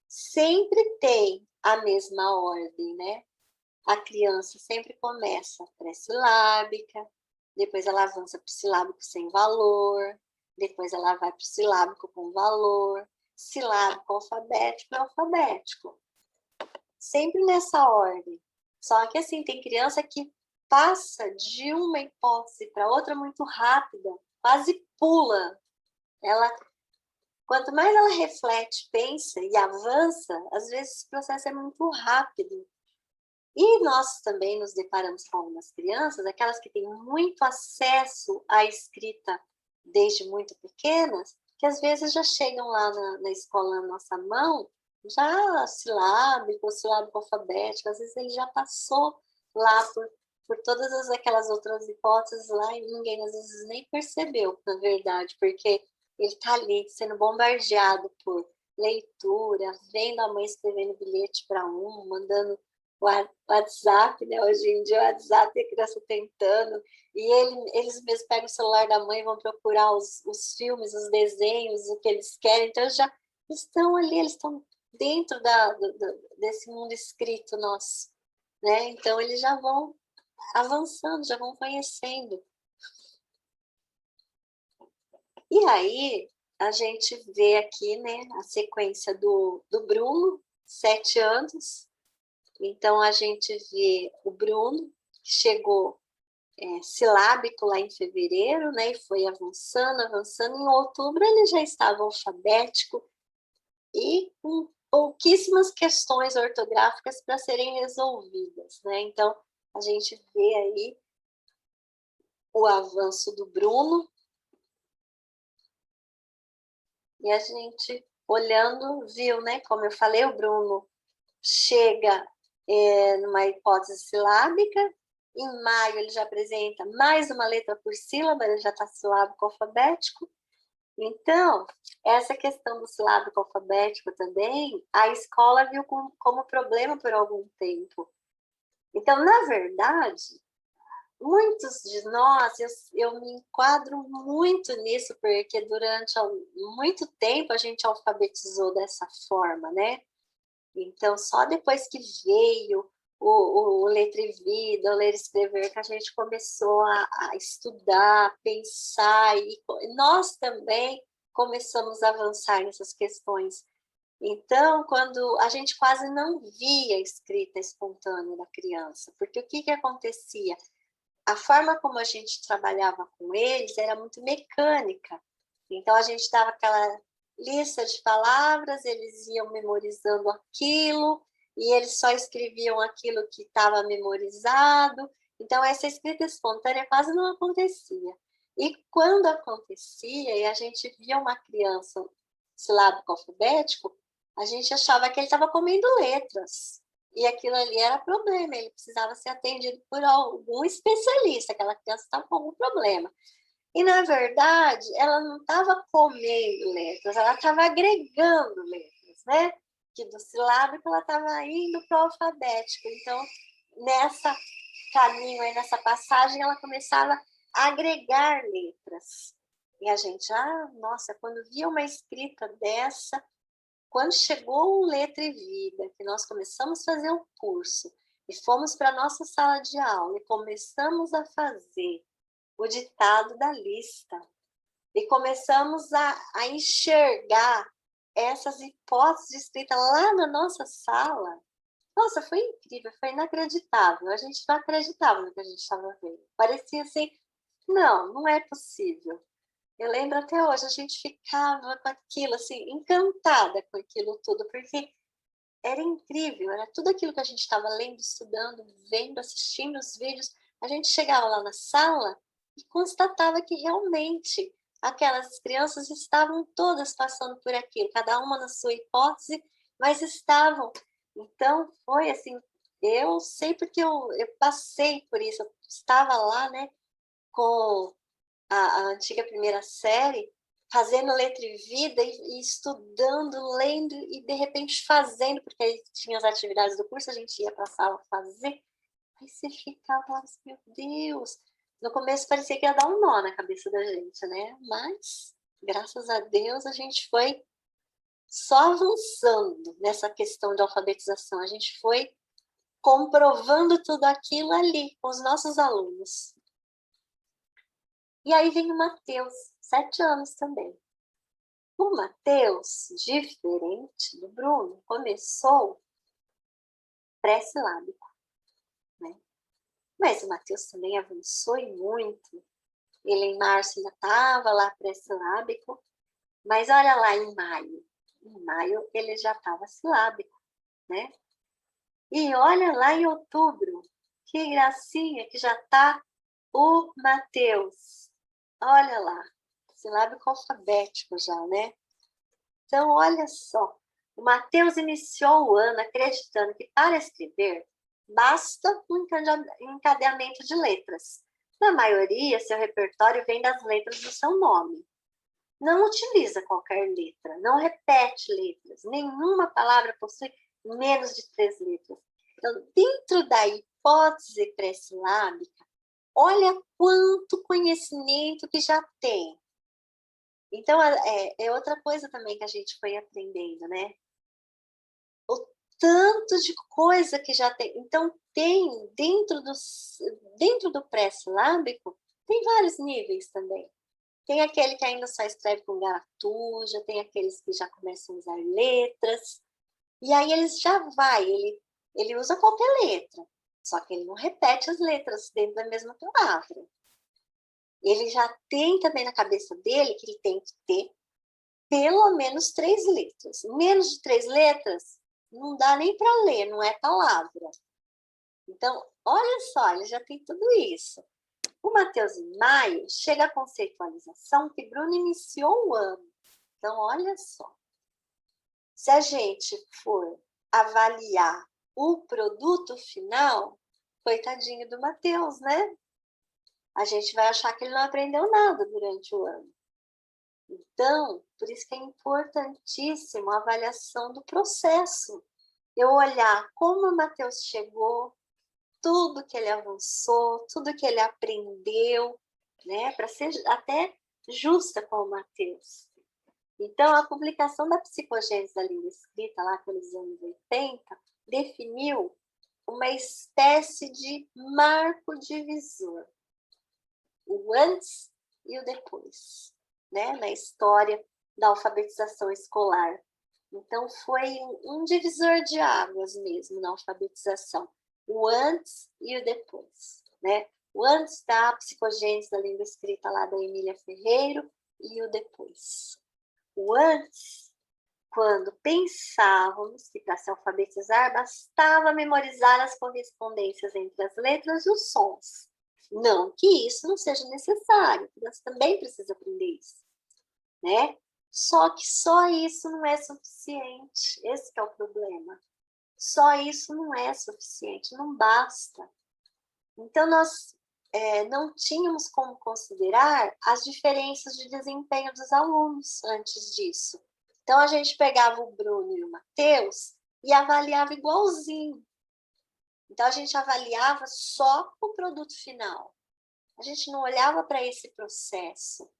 sempre tem a mesma ordem, né? A criança sempre começa pré-silábica, depois ela avança para o silábico sem valor, depois ela vai para o silábico com valor, silábico alfabético e alfabético. Sempre nessa ordem. Só que assim, tem criança que passa de uma hipótese para outra muito rápida, quase pula. Quanto mais ela reflete, pensa e avança, às vezes esse processo é muito rápido. E nós também nos deparamos com algumas crianças, aquelas que têm muito acesso à escrita desde muito pequenas, que às vezes já chegam lá na escola na nossa mão, já silábico alfabético, às vezes ele já passou lá por todas aquelas outras hipóteses lá e ninguém às vezes nem percebeu, na verdade, porque ele está ali sendo bombardeado por leitura, vendo a mãe escrevendo bilhete para mandando o WhatsApp, né? Hoje em dia o WhatsApp e a criança tentando, e eles mesmos pegam o celular da mãe e vão procurar os filmes, os desenhos, o que eles querem, então já estão ali, eles estão dentro desse mundo escrito nosso, né? Então eles já vão avançando, já vão conhecendo. E aí a gente vê aqui, né, a sequência do Bruno, 7 anos. Então, a gente vê o Bruno, que chegou silábico lá em fevereiro, né? E foi avançando. Em outubro, ele já estava alfabético e com pouquíssimas questões ortográficas para serem resolvidas, né? Então, a gente vê aí o avanço do Bruno. E a gente, olhando, viu, né? Como eu falei, o Bruno chega numa hipótese silábica. Em maio, ele já apresenta mais uma letra por sílaba, ele já está silábico alfabético. Então, essa questão do silábico alfabético também, a escola viu como problema por algum tempo. Então, na verdade, muitos de nós, eu me enquadro muito nisso, porque durante muito tempo a gente alfabetizou dessa forma, né? Então, só depois que veio o Letra e Vida, o Ler e Escrever, que a gente começou a estudar, pensar, e nós também começamos a avançar nessas questões. Então, quando a gente quase não via a escrita espontânea da criança, porque o que acontecia? A forma como a gente trabalhava com eles era muito mecânica. Então, a gente dava aquela lista de palavras, eles iam memorizando aquilo, e eles só escreviam aquilo que estava memorizado. Então, essa escrita espontânea quase não acontecia. E quando acontecia, e a gente via uma criança silábico alfabético, a gente achava que ele estava comendo letras. E aquilo ali era problema, ele precisava ser atendido por algum especialista, aquela criança estava com algum problema. E, na verdade, ela não estava comendo letras, ela estava agregando letras, né? que do silábico ela estava indo para o alfabético. Então, nessa caminho aí, nessa passagem, ela começava a agregar letras. E a gente, nossa, quando via uma escrita dessa, quando chegou o Letra e Vida, que nós começamos a fazer o curso, e fomos para a nossa sala de aula, e começamos a fazer o ditado da lista, e começamos a enxergar essas hipóteses de escrita lá na nossa sala. Nossa, foi incrível, foi inacreditável. A gente não acreditava no que a gente estava vendo. Parecia assim, não é possível. Eu lembro até hoje, a gente ficava com aquilo, assim, encantada com aquilo tudo, porque era incrível, era tudo aquilo que a gente estava lendo, estudando, vendo, assistindo os vídeos. A gente chegava lá na sala e constatava que realmente aquelas crianças estavam todas passando por aquilo, cada uma na sua hipótese, mas estavam. Então, foi assim, eu sei porque eu passei por isso, eu estava lá, né, com a antiga primeira série, fazendo Letra e Vida e estudando, lendo e de repente fazendo, porque aí tinha as atividades do curso, a gente ia para a sala fazer, aí você ficava assim, meu Deus, no começo parecia que ia dar um nó na cabeça da gente, né? Mas, graças a Deus, a gente foi só avançando nessa questão de alfabetização, a gente foi comprovando tudo aquilo ali com os nossos alunos. E aí vem o Mateus, 7 anos também. O Mateus, diferente do Bruno, começou pré-silábico, né? Mas o Mateus também avançou e muito. Ele em março ainda estava lá pré-silábico, mas olha lá em maio. Em maio ele já estava silábico, né? E olha lá em outubro, que gracinha que já está o Mateus. Olha lá, silábico alfabético já, né? Então, olha só, o Mateus iniciou o ano acreditando que para escrever basta um encadeamento de letras. Na maioria, seu repertório vem das letras do seu nome. Não utiliza qualquer letra, não repete letras, nenhuma palavra possui menos de 3 letras. Então, dentro da hipótese pré-silábica, olha quanto conhecimento que já tem. Então, é outra coisa também que a gente foi aprendendo, né? O tanto de coisa que já tem. Então, tem dentro do pré-silábico, tem vários níveis também. Tem aquele que ainda só escreve com garatuja, tem aqueles que já começam a usar letras. E aí eles já vai, ele usa qualquer letra, só que ele não repete as letras dentro da mesma palavra. Ele já tem também na cabeça dele que ele tem que ter pelo menos 3 letras. Menos de 3 letras, não dá nem para ler, não é palavra. Então, olha só, ele já tem tudo isso. O Mateus, em maio, chega à conceitualização que Bruno iniciou o ano. Então, olha só. Se a gente for avaliar o produto final, coitadinho do Mateus, né? A gente vai achar que ele não aprendeu nada durante o ano. Então, por isso que é importantíssimo a avaliação do processo. Eu olhar como o Mateus chegou, tudo que ele avançou, tudo que ele aprendeu, né? Para ser até justa com o Mateus. Então, a publicação da Psicogênese da Língua Escrita, lá pelos anos 80, definiu uma espécie de marco divisor. O antes e o depois, né? Na história da alfabetização escolar. Então, foi um divisor de águas mesmo na alfabetização. O antes e o depois, né? O antes da Psicogênese da Língua Escrita lá da Emília Ferreiro e o depois. O antes, quando pensávamos que para se alfabetizar bastava memorizar as correspondências entre as letras e os sons. Não que isso não seja necessário, nós também precisamos aprender isso, né? Só que só isso não é suficiente, esse é o problema. Só isso não é suficiente, não basta. Então, nós não tínhamos como considerar as diferenças de desempenho dos alunos antes disso. Então, a gente pegava o Bruno e o Matheus e avaliava igualzinho. Então, a gente avaliava só o produto final. A gente não olhava para esse processo,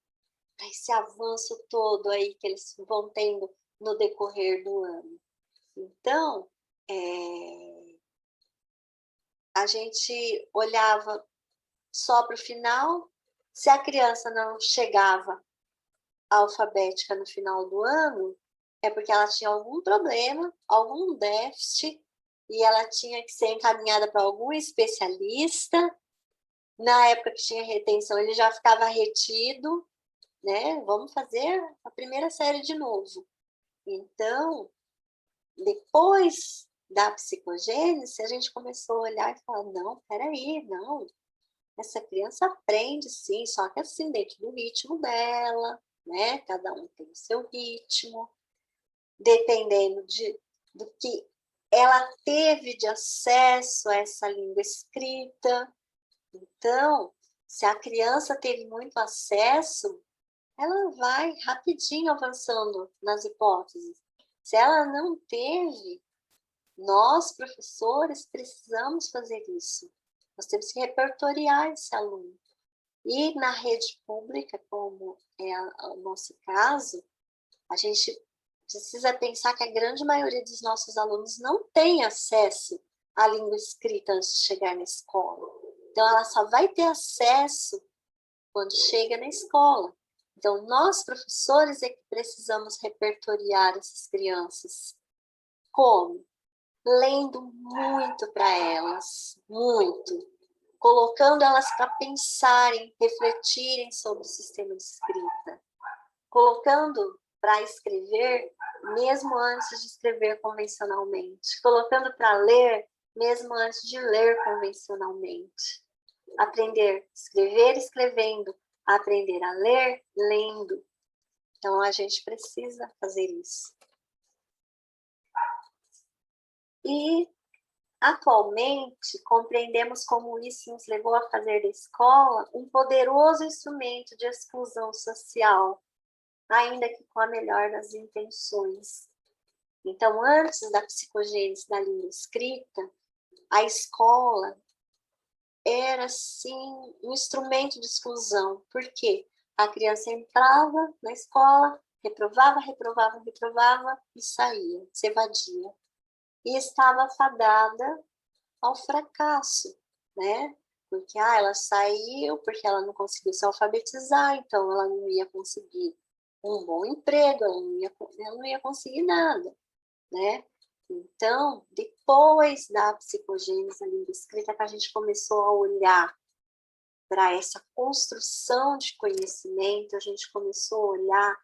para esse avanço todo aí que eles vão tendo no decorrer do ano. Então, a gente olhava só para o final. Se a criança não chegava alfabética no final do ano, é porque ela tinha algum problema, algum déficit, e ela tinha que ser encaminhada para algum especialista. Na época que tinha retenção, ele já ficava retido, né? Vamos fazer a primeira série de novo. Então, depois da psicogênese, a gente começou a olhar e falar, não, peraí, não, essa criança aprende sim, só que assim, dentro do ritmo dela, né? Cada um tem o seu ritmo, dependendo do que ela teve de acesso a essa língua escrita. Então, se a criança teve muito acesso, ela vai rapidinho avançando nas hipóteses. Se ela não teve, nós, professores, precisamos fazer isso. Nós temos que repertoriar esse aluno. E na rede pública, como é o nosso caso, a gente precisa pensar que a grande maioria dos nossos alunos não tem acesso à língua escrita antes de chegar na escola. Então, ela só vai ter acesso quando chega na escola. Então, nós, professores, é que precisamos repertoriar essas crianças. Como? Lendo muito para elas, muito. Colocando elas para pensarem, refletirem sobre o sistema de escrita. Colocando para escrever, mesmo antes de escrever convencionalmente. Colocando para ler, mesmo antes de ler convencionalmente. Aprender a escrever escrevendo, aprender a ler lendo. Então, a gente precisa fazer isso. E, atualmente, compreendemos como isso nos levou a fazer da escola um poderoso instrumento de exclusão social, ainda que com a melhor das intenções. Então, antes da psicogênese da língua escrita, a escola era, sim, um instrumento de exclusão. Por quê? A criança entrava na escola, reprovava e saía, se evadia. E estava fadada ao fracasso, né? Porque ela saiu, porque ela não conseguiu se alfabetizar, então ela não ia conseguir um bom emprego, ela não ia conseguir nada, né? Então, depois da psicogênese da língua escrita, que a gente começou a olhar para essa construção de conhecimento, a gente começou a olhar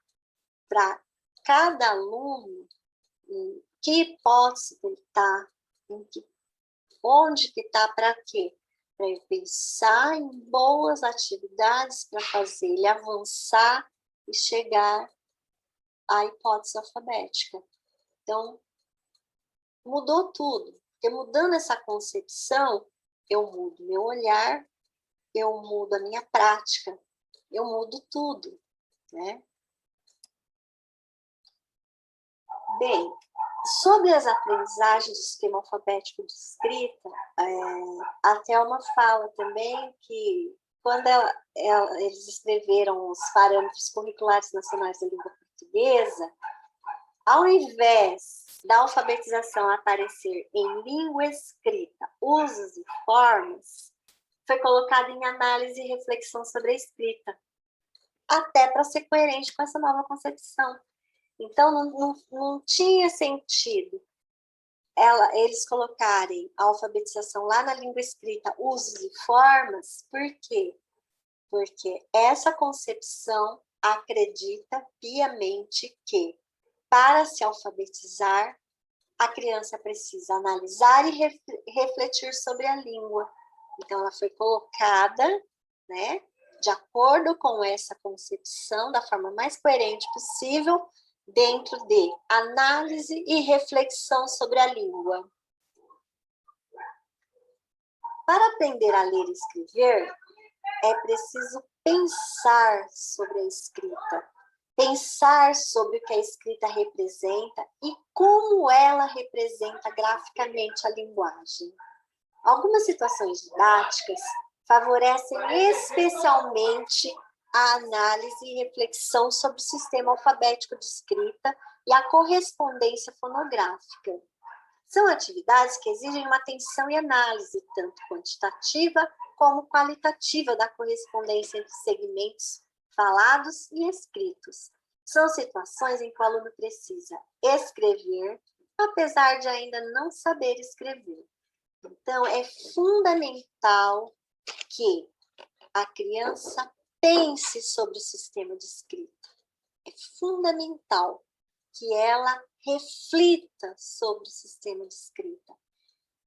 para cada aluno, em que hipótese ele está, onde que está, para quê? Para ele pensar em boas atividades para fazer ele avançar e chegar à hipótese alfabética. Então, mudou tudo. Porque mudando essa concepção, eu mudo meu olhar, eu mudo a minha prática, eu mudo tudo, né? Bem, sobre as aprendizagens do sistema alfabético de escrita, a Thelma fala também que quando eles escreveram os parâmetros curriculares nacionais da língua portuguesa, ao invés da alfabetização aparecer em língua escrita, usos e formas, foi colocado em análise e reflexão sobre a escrita, até para ser coerente com essa nova concepção. Então, não tinha sentido eles colocarem a alfabetização lá na língua escrita, usos e formas. Por quê? Porque essa concepção acredita piamente que, para se alfabetizar, a criança precisa analisar e refletir sobre a língua. Então, ela foi colocada, né, de acordo com essa concepção, da forma mais coerente possível, dentro de análise e reflexão sobre a língua. Para aprender a ler e escrever, é preciso pensar sobre a escrita. pensar sobre o que a escrita representa e como ela representa graficamente a linguagem. Algumas situações didáticas favorecem especialmente a análise e reflexão sobre o sistema alfabético de escrita e a correspondência fonográfica. São atividades que exigem uma atenção e análise, tanto quantitativa como qualitativa da correspondência entre segmentos falados e escritos. São situações em que o aluno precisa escrever, apesar de ainda não saber escrever. Então, é fundamental que a criança pense sobre o sistema de escrita. É fundamental que ela reflita sobre o sistema de escrita.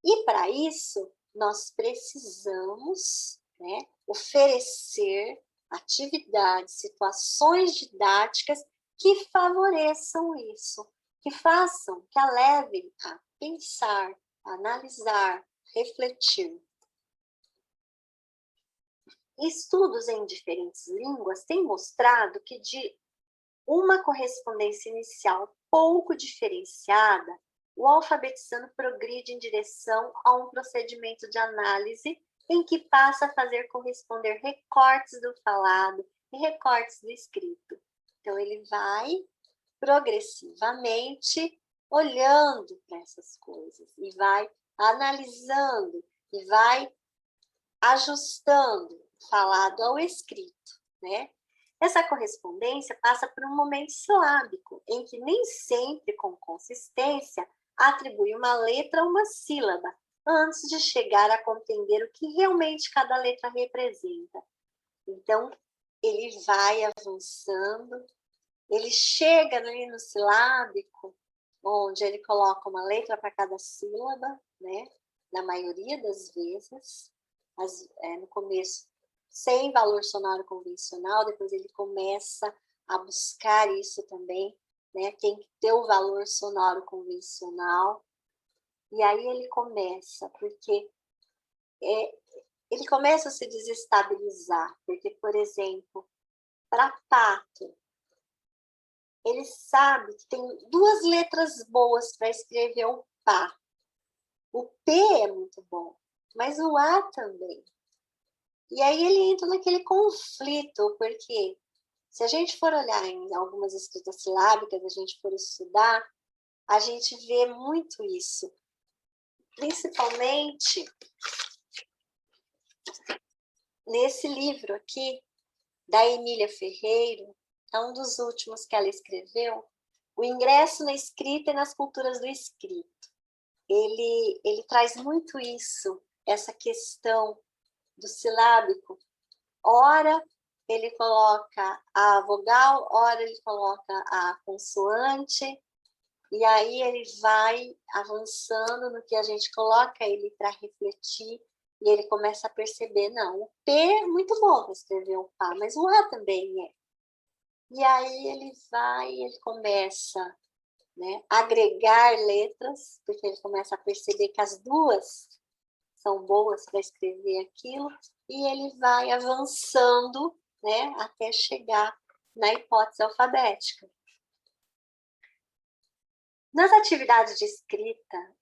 E, para isso, nós precisamos, né, oferecer atividades, situações didáticas que favoreçam isso, que façam, que a levem a pensar, a analisar, refletir. Estudos em diferentes línguas têm mostrado que de uma correspondência inicial pouco diferenciada, o alfabetizando progride em direção a um procedimento de análise em que passa a fazer corresponder recortes do falado e recortes do escrito. Então, ele vai progressivamente olhando para essas coisas e vai analisando e vai ajustando o falado ao escrito, né? Essa correspondência passa por um momento silábico, em que nem sempre com consistência atribui uma letra a uma sílaba, antes de chegar a compreender o que realmente cada letra representa. Então, ele vai avançando, ele chega ali no silábico, onde ele coloca uma letra para cada sílaba, né? Na maioria das vezes, no começo, sem valor sonoro convencional, depois ele começa a buscar isso também, né? Tem que ter o valor sonoro convencional. E aí ele começa, porque ele começa a se desestabilizar, porque, por exemplo, para pato, ele sabe que tem duas letras boas para escrever o pá. O P é muito bom, mas o A também. E aí ele entra naquele conflito, porque se a gente for olhar em algumas escritas silábicas, a gente for estudar, a gente vê muito isso. Principalmente nesse livro aqui, da Emília Ferreiro, é um dos últimos que ela escreveu, O Ingresso na Escrita e nas Culturas do Escrito. Ele traz muito isso, essa questão do silábico. Ora ele coloca a vogal, ora ele coloca a consoante, e aí ele vai avançando no que a gente coloca ele para refletir, e ele começa a perceber, não, o P é muito bom para escrever o Pá, mas o A também é. E aí ele começa, né, a agregar letras, porque ele começa a perceber que as duas são boas para escrever aquilo, e ele vai avançando, né, até chegar na hipótese alfabética. Nas atividades de escrita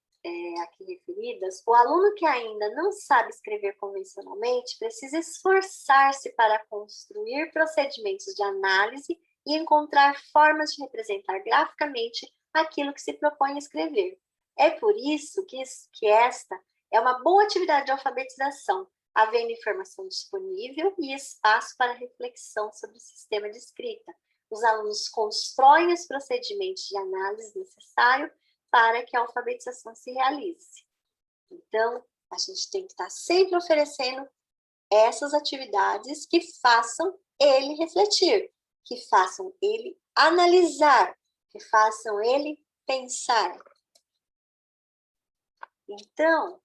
aqui referidas, o aluno que ainda não sabe escrever convencionalmente precisa esforçar-se para construir procedimentos de análise e encontrar formas de representar graficamente aquilo que se propõe a escrever. É por isso que esta é uma boa atividade de alfabetização, havendo informação disponível e espaço para reflexão sobre o sistema de escrita. Os alunos constroem os procedimentos de análise necessários para que a alfabetização se realize. Então, a gente tem que estar sempre oferecendo essas atividades que façam ele refletir, que façam ele analisar, que façam ele pensar. Então,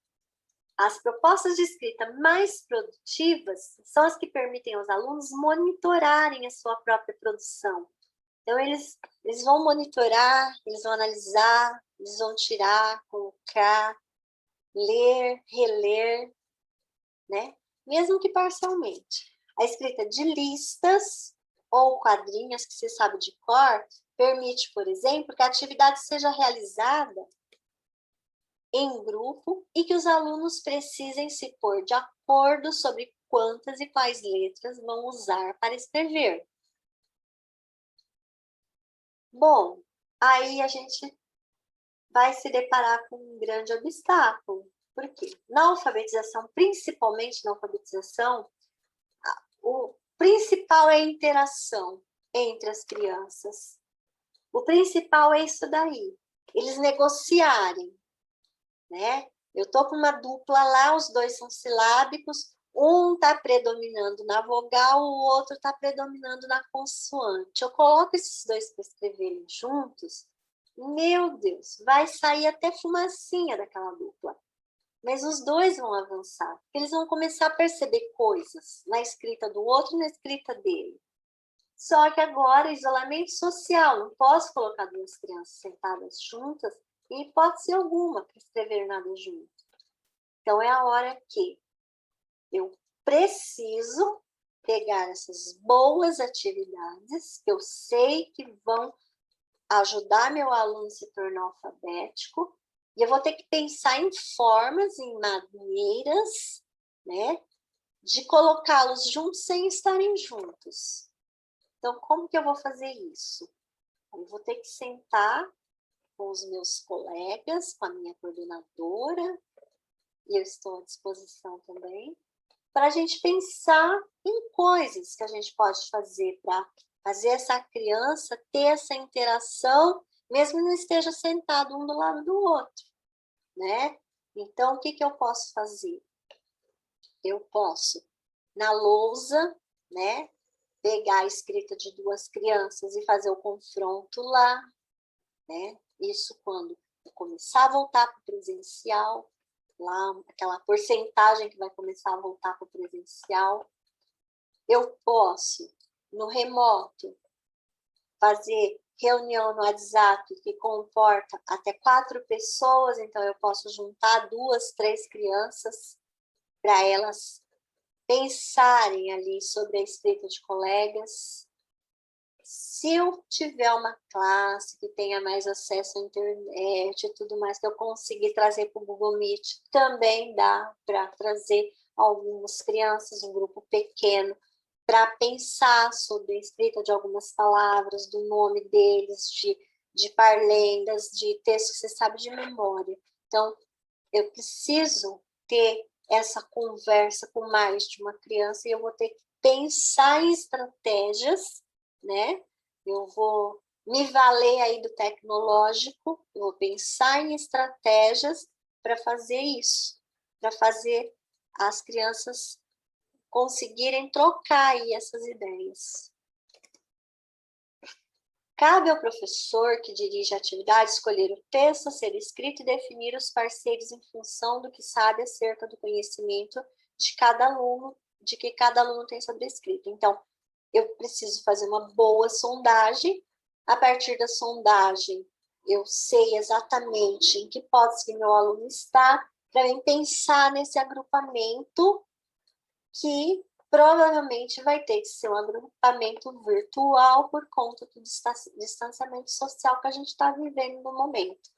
as propostas de escrita mais produtivas são as que permitem aos alunos monitorarem a sua própria produção. Então, eles vão monitorar, eles vão analisar, eles vão tirar, colocar, ler, reler, né? Mesmo que parcialmente. A escrita de listas ou quadrinhas que você sabe de cor, permite, por exemplo, que a atividade seja realizada em grupo e que os alunos precisem se pôr de acordo sobre quantas e quais letras vão usar para escrever. Bom, aí a gente vai se deparar com um grande obstáculo. Por quê? Na alfabetização, principalmente na alfabetização, o principal é a interação entre as crianças. O principal é isso daí, eles negociarem, né? Eu estou com uma dupla lá, os dois são silábicos, um está predominando na vogal, o outro está predominando na consoante. Eu coloco esses dois para escreverem juntos, meu Deus, vai sair até fumacinha daquela dupla. Mas os dois vão avançar, porque eles vão começar a perceber coisas na escrita do outro e na escrita dele. Só que agora, isolamento social, não posso colocar duas crianças sentadas juntas, em hipótese alguma, para escrever nada junto. Então, é a hora que eu preciso pegar essas boas atividades, que eu sei que vão ajudar meu aluno a se tornar alfabético, e eu vou ter que pensar em formas, em maneiras, né, de colocá-los juntos sem estarem juntos. Então, como que eu vou fazer isso? Eu vou ter que sentar com os meus colegas, com a minha coordenadora, e eu estou à disposição também, para a gente pensar em coisas que a gente pode fazer para fazer essa criança ter essa interação, mesmo que não esteja sentado um do lado do outro, né? Então, o que que eu posso fazer? Eu posso, na lousa, né, pegar a escrita de duas crianças e fazer o confronto lá, né? Isso quando eu começar a voltar para o presencial, lá, aquela porcentagem que vai começar a voltar para o presencial. Eu posso, no remoto, fazer reunião no WhatsApp que comporta até 4 pessoas, então eu posso juntar 2, 3 crianças para elas pensarem ali sobre a escrita de colegas. Se eu tiver uma classe que tenha mais acesso à internet e tudo mais, que eu conseguir trazer para o Google Meet, também dá para trazer algumas crianças, um grupo pequeno, para pensar sobre a escrita de algumas palavras, do nome deles, de parlendas, de texto que você sabe de memória. Então, eu preciso ter essa conversa com mais de uma criança e eu vou ter que pensar em estratégias, né? Eu vou me valer aí do tecnológico, eu vou pensar em estratégias para fazer isso, para fazer as crianças conseguirem trocar aí essas ideias. Cabe ao professor que dirige a atividade escolher o texto a ser escrito e definir os parceiros em função do que sabe acerca do conhecimento de cada aluno, de que cada aluno tem sobre a escrita. Então, eu preciso fazer uma boa sondagem. A partir da sondagem, eu sei exatamente em que hipótese que meu aluno está, para eu pensar nesse agrupamento que provavelmente vai ter que ser um agrupamento virtual por conta do distanciamento social que a gente está vivendo no momento.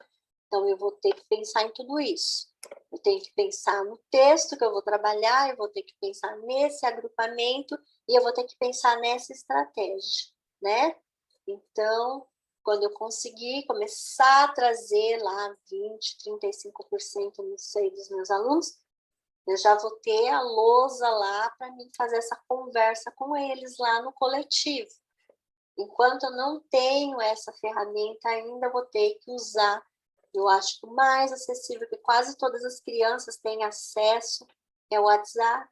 Então, eu vou ter que pensar em tudo isso. Eu tenho que pensar no texto que eu vou trabalhar, eu vou ter que pensar nesse agrupamento e eu vou ter que pensar nessa estratégia, né? Então, quando eu conseguir começar a trazer lá 20%, 35%, não sei, dos meus alunos, eu já vou ter a lousa lá para mim fazer essa conversa com eles lá no coletivo. Enquanto eu não tenho essa ferramenta ainda, eu vou ter que usar. Eu acho que o mais acessível, que quase todas as crianças têm acesso, é o WhatsApp.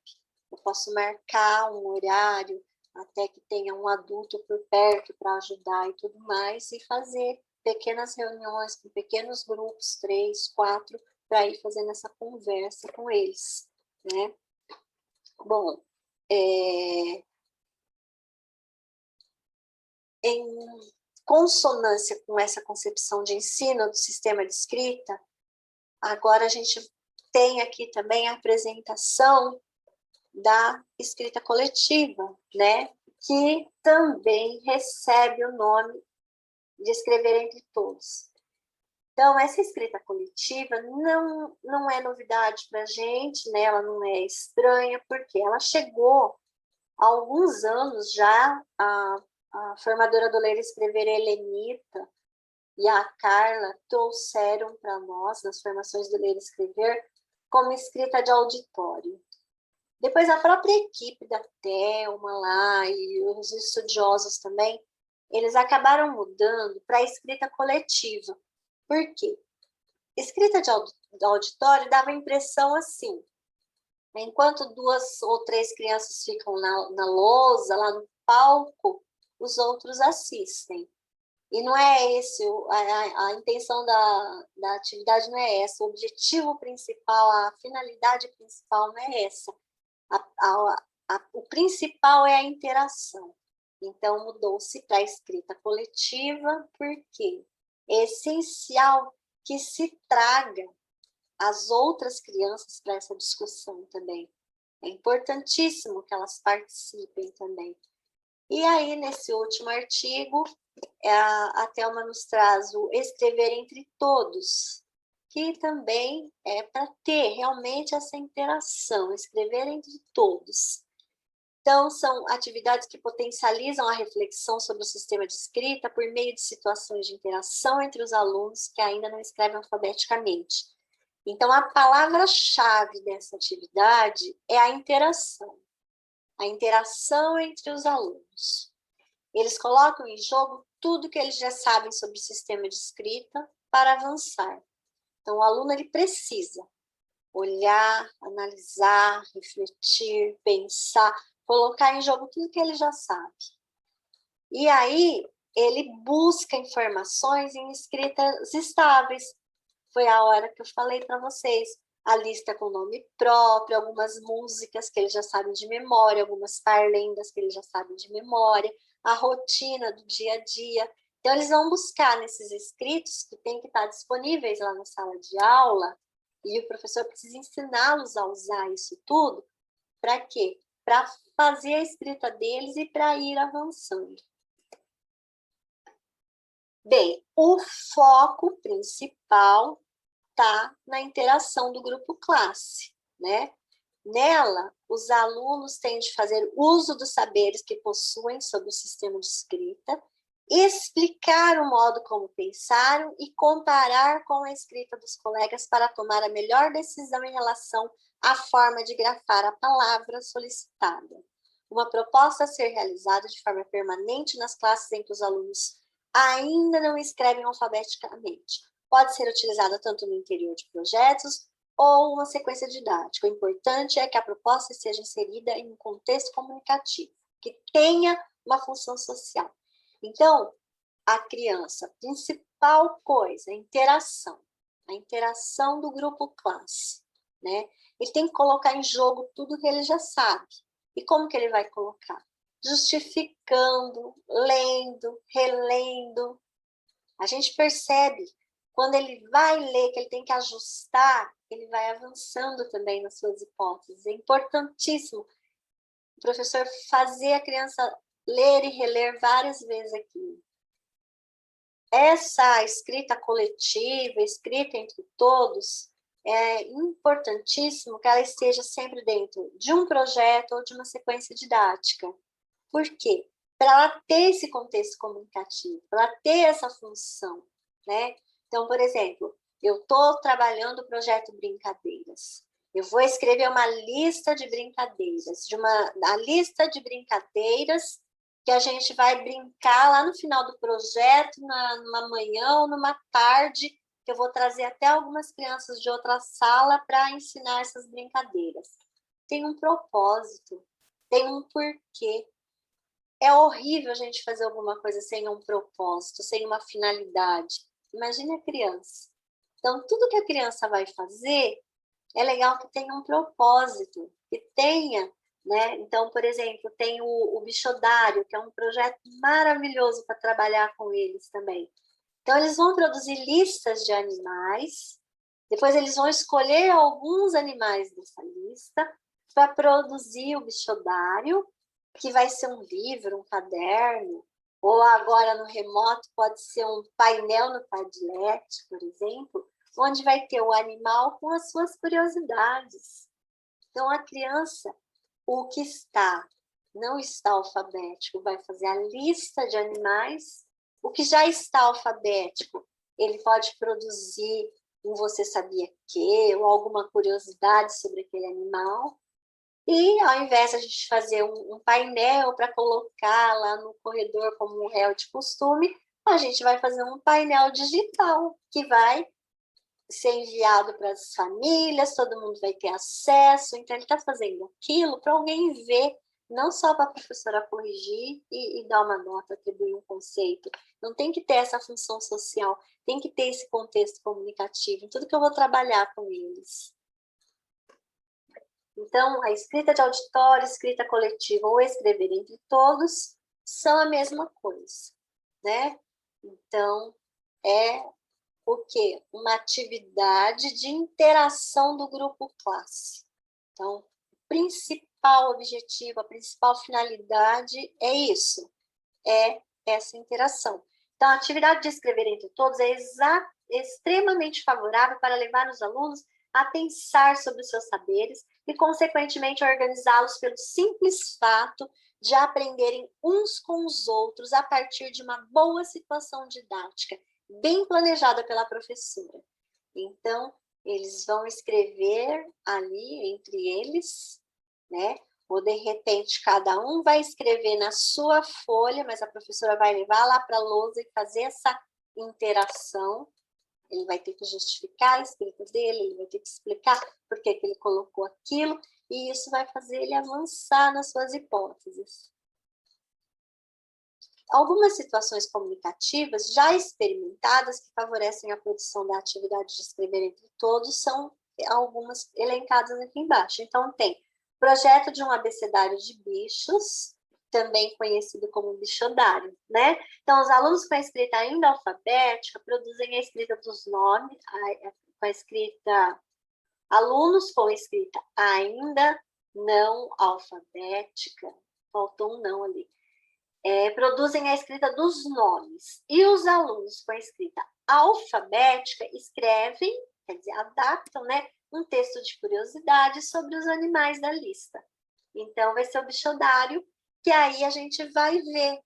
Eu posso marcar um horário, até que tenha um adulto por perto para ajudar e tudo mais, e fazer pequenas reuniões com pequenos grupos, 3, 4, para ir fazendo essa conversa com eles, né? Bom, em consonância com essa concepção de ensino do sistema de escrita, agora a gente tem aqui também a apresentação da escrita coletiva, né? que também recebe o nome de escrever entre todos. Então, essa escrita coletiva não é novidade para a gente, né? Ela não é estranha, porque ela chegou há alguns anos já, a formadora do Ler e Escrever, a Helenita, e a Carla trouxeram para nós, nas formações do Ler e Escrever, como escrita de auditório. Depois a própria equipe da Thelma lá, e os estudiosos também, eles acabaram mudando para a escrita coletiva. Por quê? Escrita de auditório dava a impressão assim, enquanto 2 ou 3 crianças ficam na lousa, lá no palco, os outros assistem. E não é esse, a intenção da atividade não é essa, o objetivo principal, a finalidade principal não é essa. O principal é a interação. Então, mudou-se para a escrita coletiva, porque é essencial que se traga as outras crianças para essa discussão também. É importantíssimo que elas participem também. E aí, nesse último artigo, a Thelma nos traz o escrever entre todos, que também é para ter realmente essa interação, escrever entre todos. Então, são atividades que potencializam a reflexão sobre o sistema de escrita por meio de situações de interação entre os alunos que ainda não escrevem alfabeticamente. Então, a palavra-chave dessa atividade é a interação entre os alunos. Eles colocam em jogo tudo que eles já sabem sobre o sistema de escrita para avançar. Então, o aluno ele precisa olhar, analisar, refletir, pensar, colocar em jogo tudo que ele já sabe. E aí, ele busca informações em escritas estáveis. Foi a hora que eu falei para vocês. A lista com nome próprio, algumas músicas que ele já sabe de memória, algumas parlendas que ele já sabe de memória, a rotina do dia a dia. Então, eles vão buscar nesses escritos que tem que estar disponíveis lá na sala de aula, e o professor precisa ensiná-los a usar isso tudo. Para quê? Para fazer a escrita deles e para ir avançando. Bem, o foco principal está na interação do grupo classe, né? Nela, os alunos têm de fazer uso dos saberes que possuem sobre o sistema de escrita, explicar o modo como pensaram e comparar com a escrita dos colegas para tomar a melhor decisão em relação à forma de grafar a palavra solicitada. Uma proposta a ser realizada de forma permanente nas classes em que os alunos ainda não escrevem alfabeticamente. Pode ser utilizada tanto no interior de projetos ou uma sequência didática. O importante é que a proposta seja inserida em um contexto comunicativo, que tenha uma função social. Então, a criança, principal coisa, a interação do grupo classe, né? Ele tem que colocar em jogo tudo que ele já sabe. E como que ele vai colocar? Justificando, lendo, relendo. A gente percebe, quando ele vai ler, que ele tem que ajustar, ele vai avançando também nas suas hipóteses. É importantíssimo o professor fazer a criança ler e reler várias vezes aquilo. Essa escrita coletiva, escrita entre todos, é importantíssimo que ela esteja sempre dentro de um projeto ou de uma sequência didática. Por quê? Para ela ter esse contexto comunicativo, para ela ter essa função, né? Então, por exemplo, eu estou trabalhando o projeto Brincadeiras. Eu vou escrever uma lista de brincadeiras, a lista de brincadeiras que a gente vai brincar lá no final do projeto, numa manhã ou numa tarde, que eu vou trazer até algumas crianças de outra sala para ensinar essas brincadeiras. Tem um propósito, tem um porquê. É horrível a gente fazer alguma coisa sem um propósito, sem uma finalidade. Imagine a criança. Então, tudo que a criança vai fazer, é legal que tenha um propósito, que tenha, né? Então, por exemplo, tem o Bichodário, que é um projeto maravilhoso para trabalhar com eles também. Então, eles vão produzir listas de animais, depois eles vão escolher alguns animais dessa lista para produzir o Bichodário, que vai ser um livro, um caderno, ou agora no remoto pode ser um painel no Padlet, por exemplo, onde vai ter o animal com as suas curiosidades. Então, a criança, o que não está alfabético, vai fazer a lista de animais. O que já está alfabético, ele pode produzir um você sabia que, ou alguma curiosidade sobre aquele animal. E ao invés de a gente fazer um painel para colocar lá no corredor como é de costume, a gente vai fazer um painel digital que vai ser enviado para as famílias, todo mundo vai ter acesso. Então, ele está fazendo aquilo para alguém ver, não só para a professora corrigir e dar uma nota, atribuir um conceito. Não tem que ter essa função social, tem que ter esse contexto comunicativo, em tudo que eu vou trabalhar com eles. Então, a escrita de auditório, escrita coletiva ou escrever entre todos são a mesma coisa, né? Então, é o quê? Uma atividade de interação do grupo classe. Então, o principal objetivo, a principal finalidade é isso, é essa interação. Então, a atividade de escrever entre todos é extremamente favorável para levar os alunos a pensar sobre os seus saberes e, consequentemente, organizá-los pelo simples fato de aprenderem uns com os outros a partir de uma boa situação didática, bem planejada pela professora. Então, eles vão escrever ali entre eles, né? Ou, de repente, cada um vai escrever na sua folha, mas a professora vai levar lá para a lousa e fazer essa interação. Ele vai ter que justificar a escrita dele, ele vai ter que explicar por que ele colocou aquilo, e isso vai fazer ele avançar nas suas hipóteses. Algumas situações comunicativas já experimentadas que favorecem a produção da atividade de escrever entre todos são algumas elencadas aqui embaixo. Então, tem projeto de um abecedário de bichos, também conhecido como bichodário, né? Então, os alunos com a escrita ainda alfabética produzem a escrita dos nomes, com a escrita... Alunos com a escrita ainda não alfabética, faltou um não ali, produzem a escrita dos nomes. E os alunos com a escrita alfabética escrevem, quer dizer, adaptam, né, um texto de curiosidade sobre os animais da lista. Então, vai ser o bichodário, que aí a gente vai ver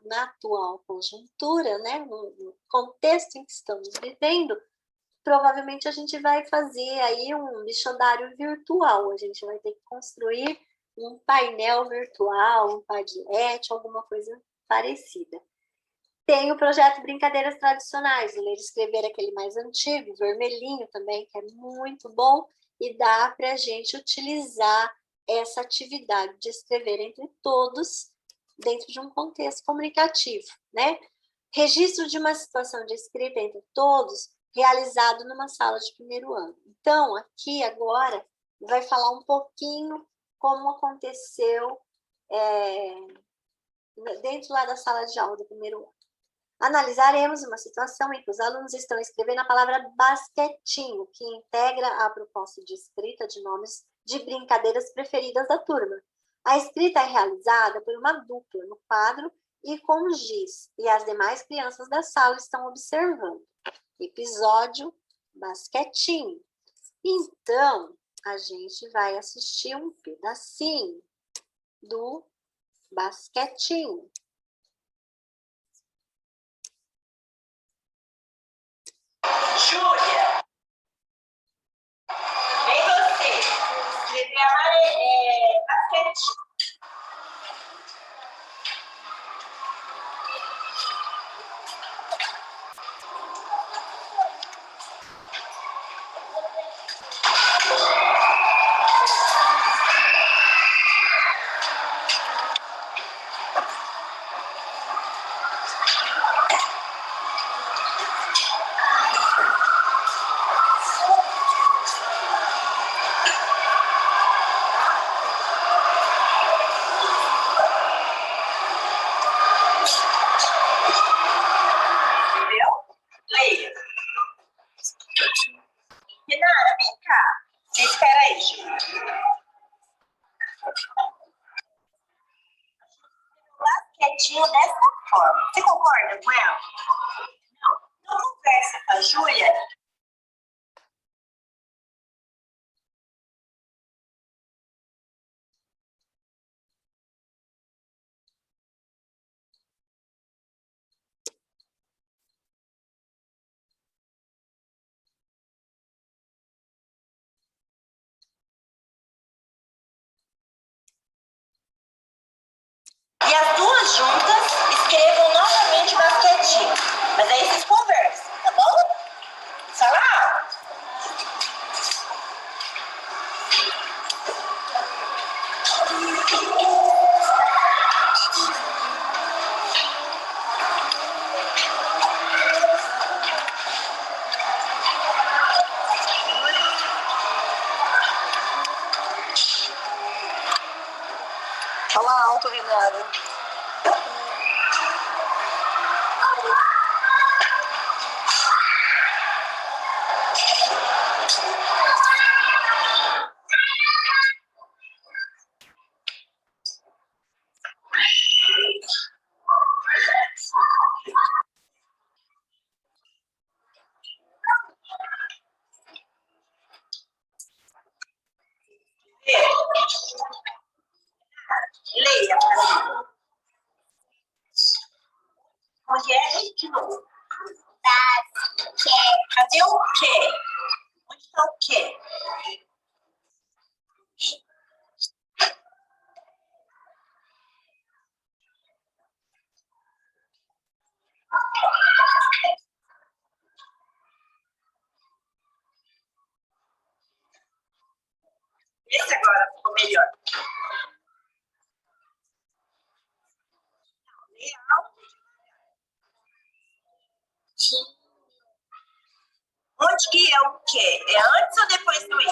na atual conjuntura, né, no contexto em que estamos vivendo, provavelmente a gente vai fazer aí um bichodário virtual, a gente vai ter que construir um painel virtual, um Padlet, alguma coisa parecida. Tem o projeto Brincadeiras Tradicionais, ler e escrever aquele mais antigo, vermelhinho também, que é muito bom, e dá para a gente utilizar essa atividade de escrever entre todos dentro de um contexto comunicativo, né? Registro de uma situação de escrita entre todos, realizado numa sala de primeiro ano. Então, aqui agora, vai falar um pouquinho como aconteceu dentro lá da sala de aula do primeiro ano. Analisaremos uma situação em que os alunos estão escrevendo a palavra basquetinho, que integra a proposta de escrita de nomes de brincadeiras preferidas da turma. A escrita é realizada por uma dupla no quadro e com giz, e as demais crianças da sala estão observando. Episódio basquetinho. Então, a gente vai assistir um pedacinho do basquetinho. Júlia, vem você. Escrever amarelo, basquetinho. Renata, vem cá. Espera aí, Júlia. basquetinho dessa forma. Você concorda com ela? Não conversa com a Júlia. E as duas juntas escrevam novamente basquetinho. Mas aí vocês conversam, tá bom? Sala alta. Fala alto, Renata. Leia para mim. Onde é de novo? Cadê o quê? Onde está o quê? Esse agora ficou melhor. Onde que é o quê? É antes ou depois do i?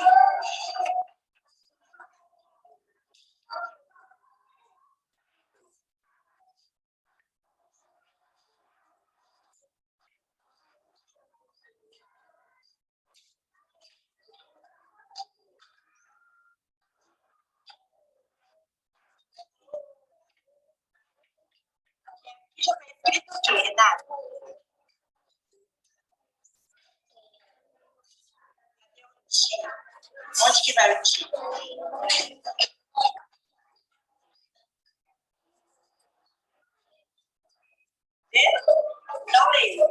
Deixa eu ver escrito aqui, Renata. Onde que vai o ti? Não leio.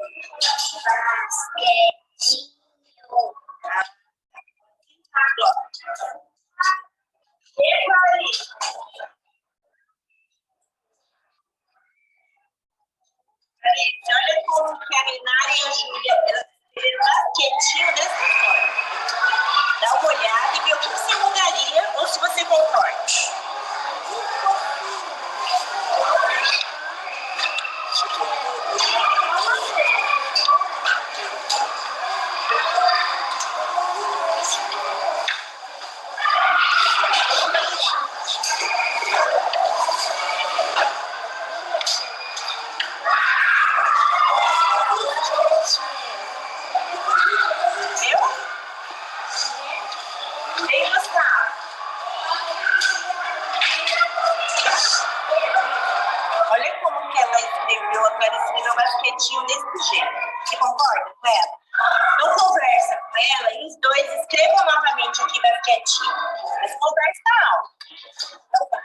Agora. Alice, olha como que a Renata e a Júlia escreveram basquetinho dessa forma. Dá uma olhada e vê o que você mudaria ou se você concorda. Viu? Vem buscar. Olha como que ela escreveu, a Clara escreveu basquetinho desse jeito. Você concorda com ela? Então conversa com ela e os dois escrevam novamente aqui basquetinho. Mas conversa alto. Então tá.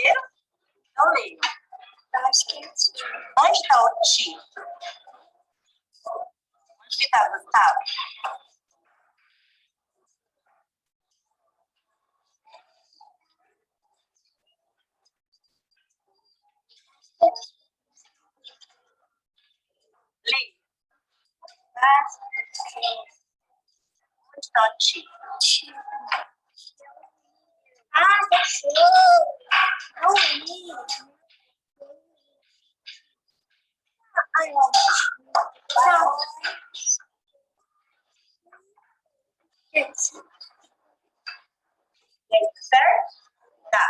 Entenderam? Então, leio. Acho que é ti. Onde está o ti? Onde que está, Gustavo? Leio. Onde está o ti? Ah, cachorro! Não vi. Ai, não. Tá. Certo? Tá.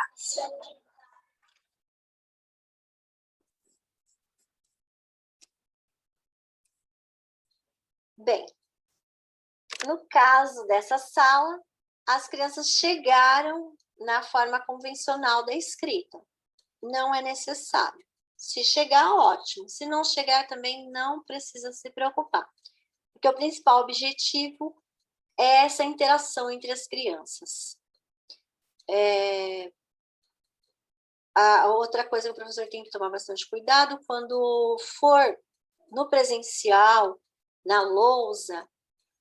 Bem, no caso dessa sala, as crianças chegaram na forma convencional da escrita. Não é necessário. Se chegar, ótimo. Se não chegar, também não precisa se preocupar. Porque o principal objetivo é essa interação entre as crianças. A outra coisa que o professor tem que tomar bastante cuidado, quando for no presencial, na lousa,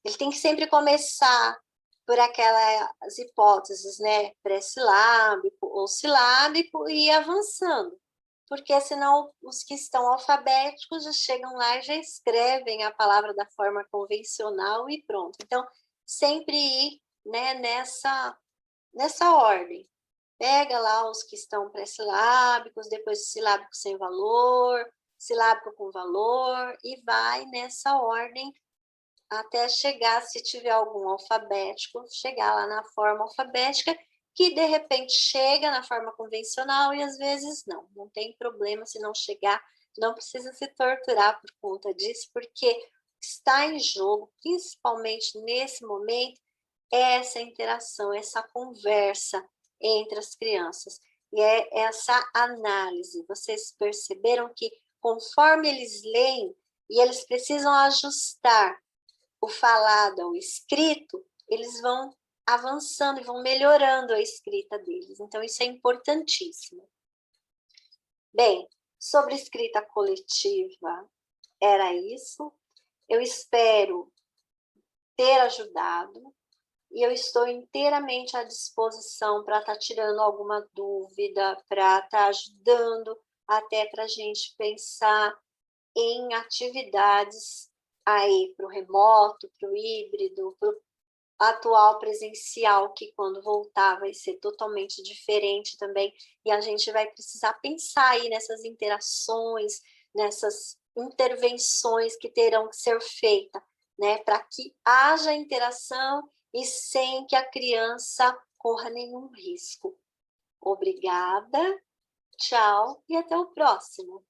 ele tem que sempre começar por aquelas hipóteses, né? Pré-silábico ou silábico e ir avançando. Porque senão os que estão alfabéticos já chegam lá e já escrevem a palavra da forma convencional e pronto. Então, sempre ir, né, nessa ordem. Pega lá os que estão pré-silábicos, depois silábico sem valor, silábico com valor, e vai nessa ordem até chegar, se tiver algum alfabético, chegar lá na forma alfabética, que de repente chega na forma convencional e às vezes não. Não tem problema se não chegar, não precisa se torturar por conta disso, porque está em jogo, principalmente nesse momento, essa interação, essa conversa entre as crianças. E é essa análise. Vocês perceberam que conforme eles leem e eles precisam ajustar o falado ao escrito, eles vão avançando e vão melhorando a escrita deles. Então, isso é importantíssimo. Bem, sobre escrita coletiva, era isso. Eu espero ter ajudado e eu estou inteiramente à disposição para estar tirando alguma dúvida, para estar ajudando até para a gente pensar em atividades aí para o remoto, para o híbrido, para o atual presencial, que quando voltar vai ser totalmente diferente também, e a gente vai precisar pensar aí nessas interações, nessas intervenções que terão que ser feitas, né, para que haja interação e sem que a criança corra nenhum risco. Obrigada, tchau e até o próximo.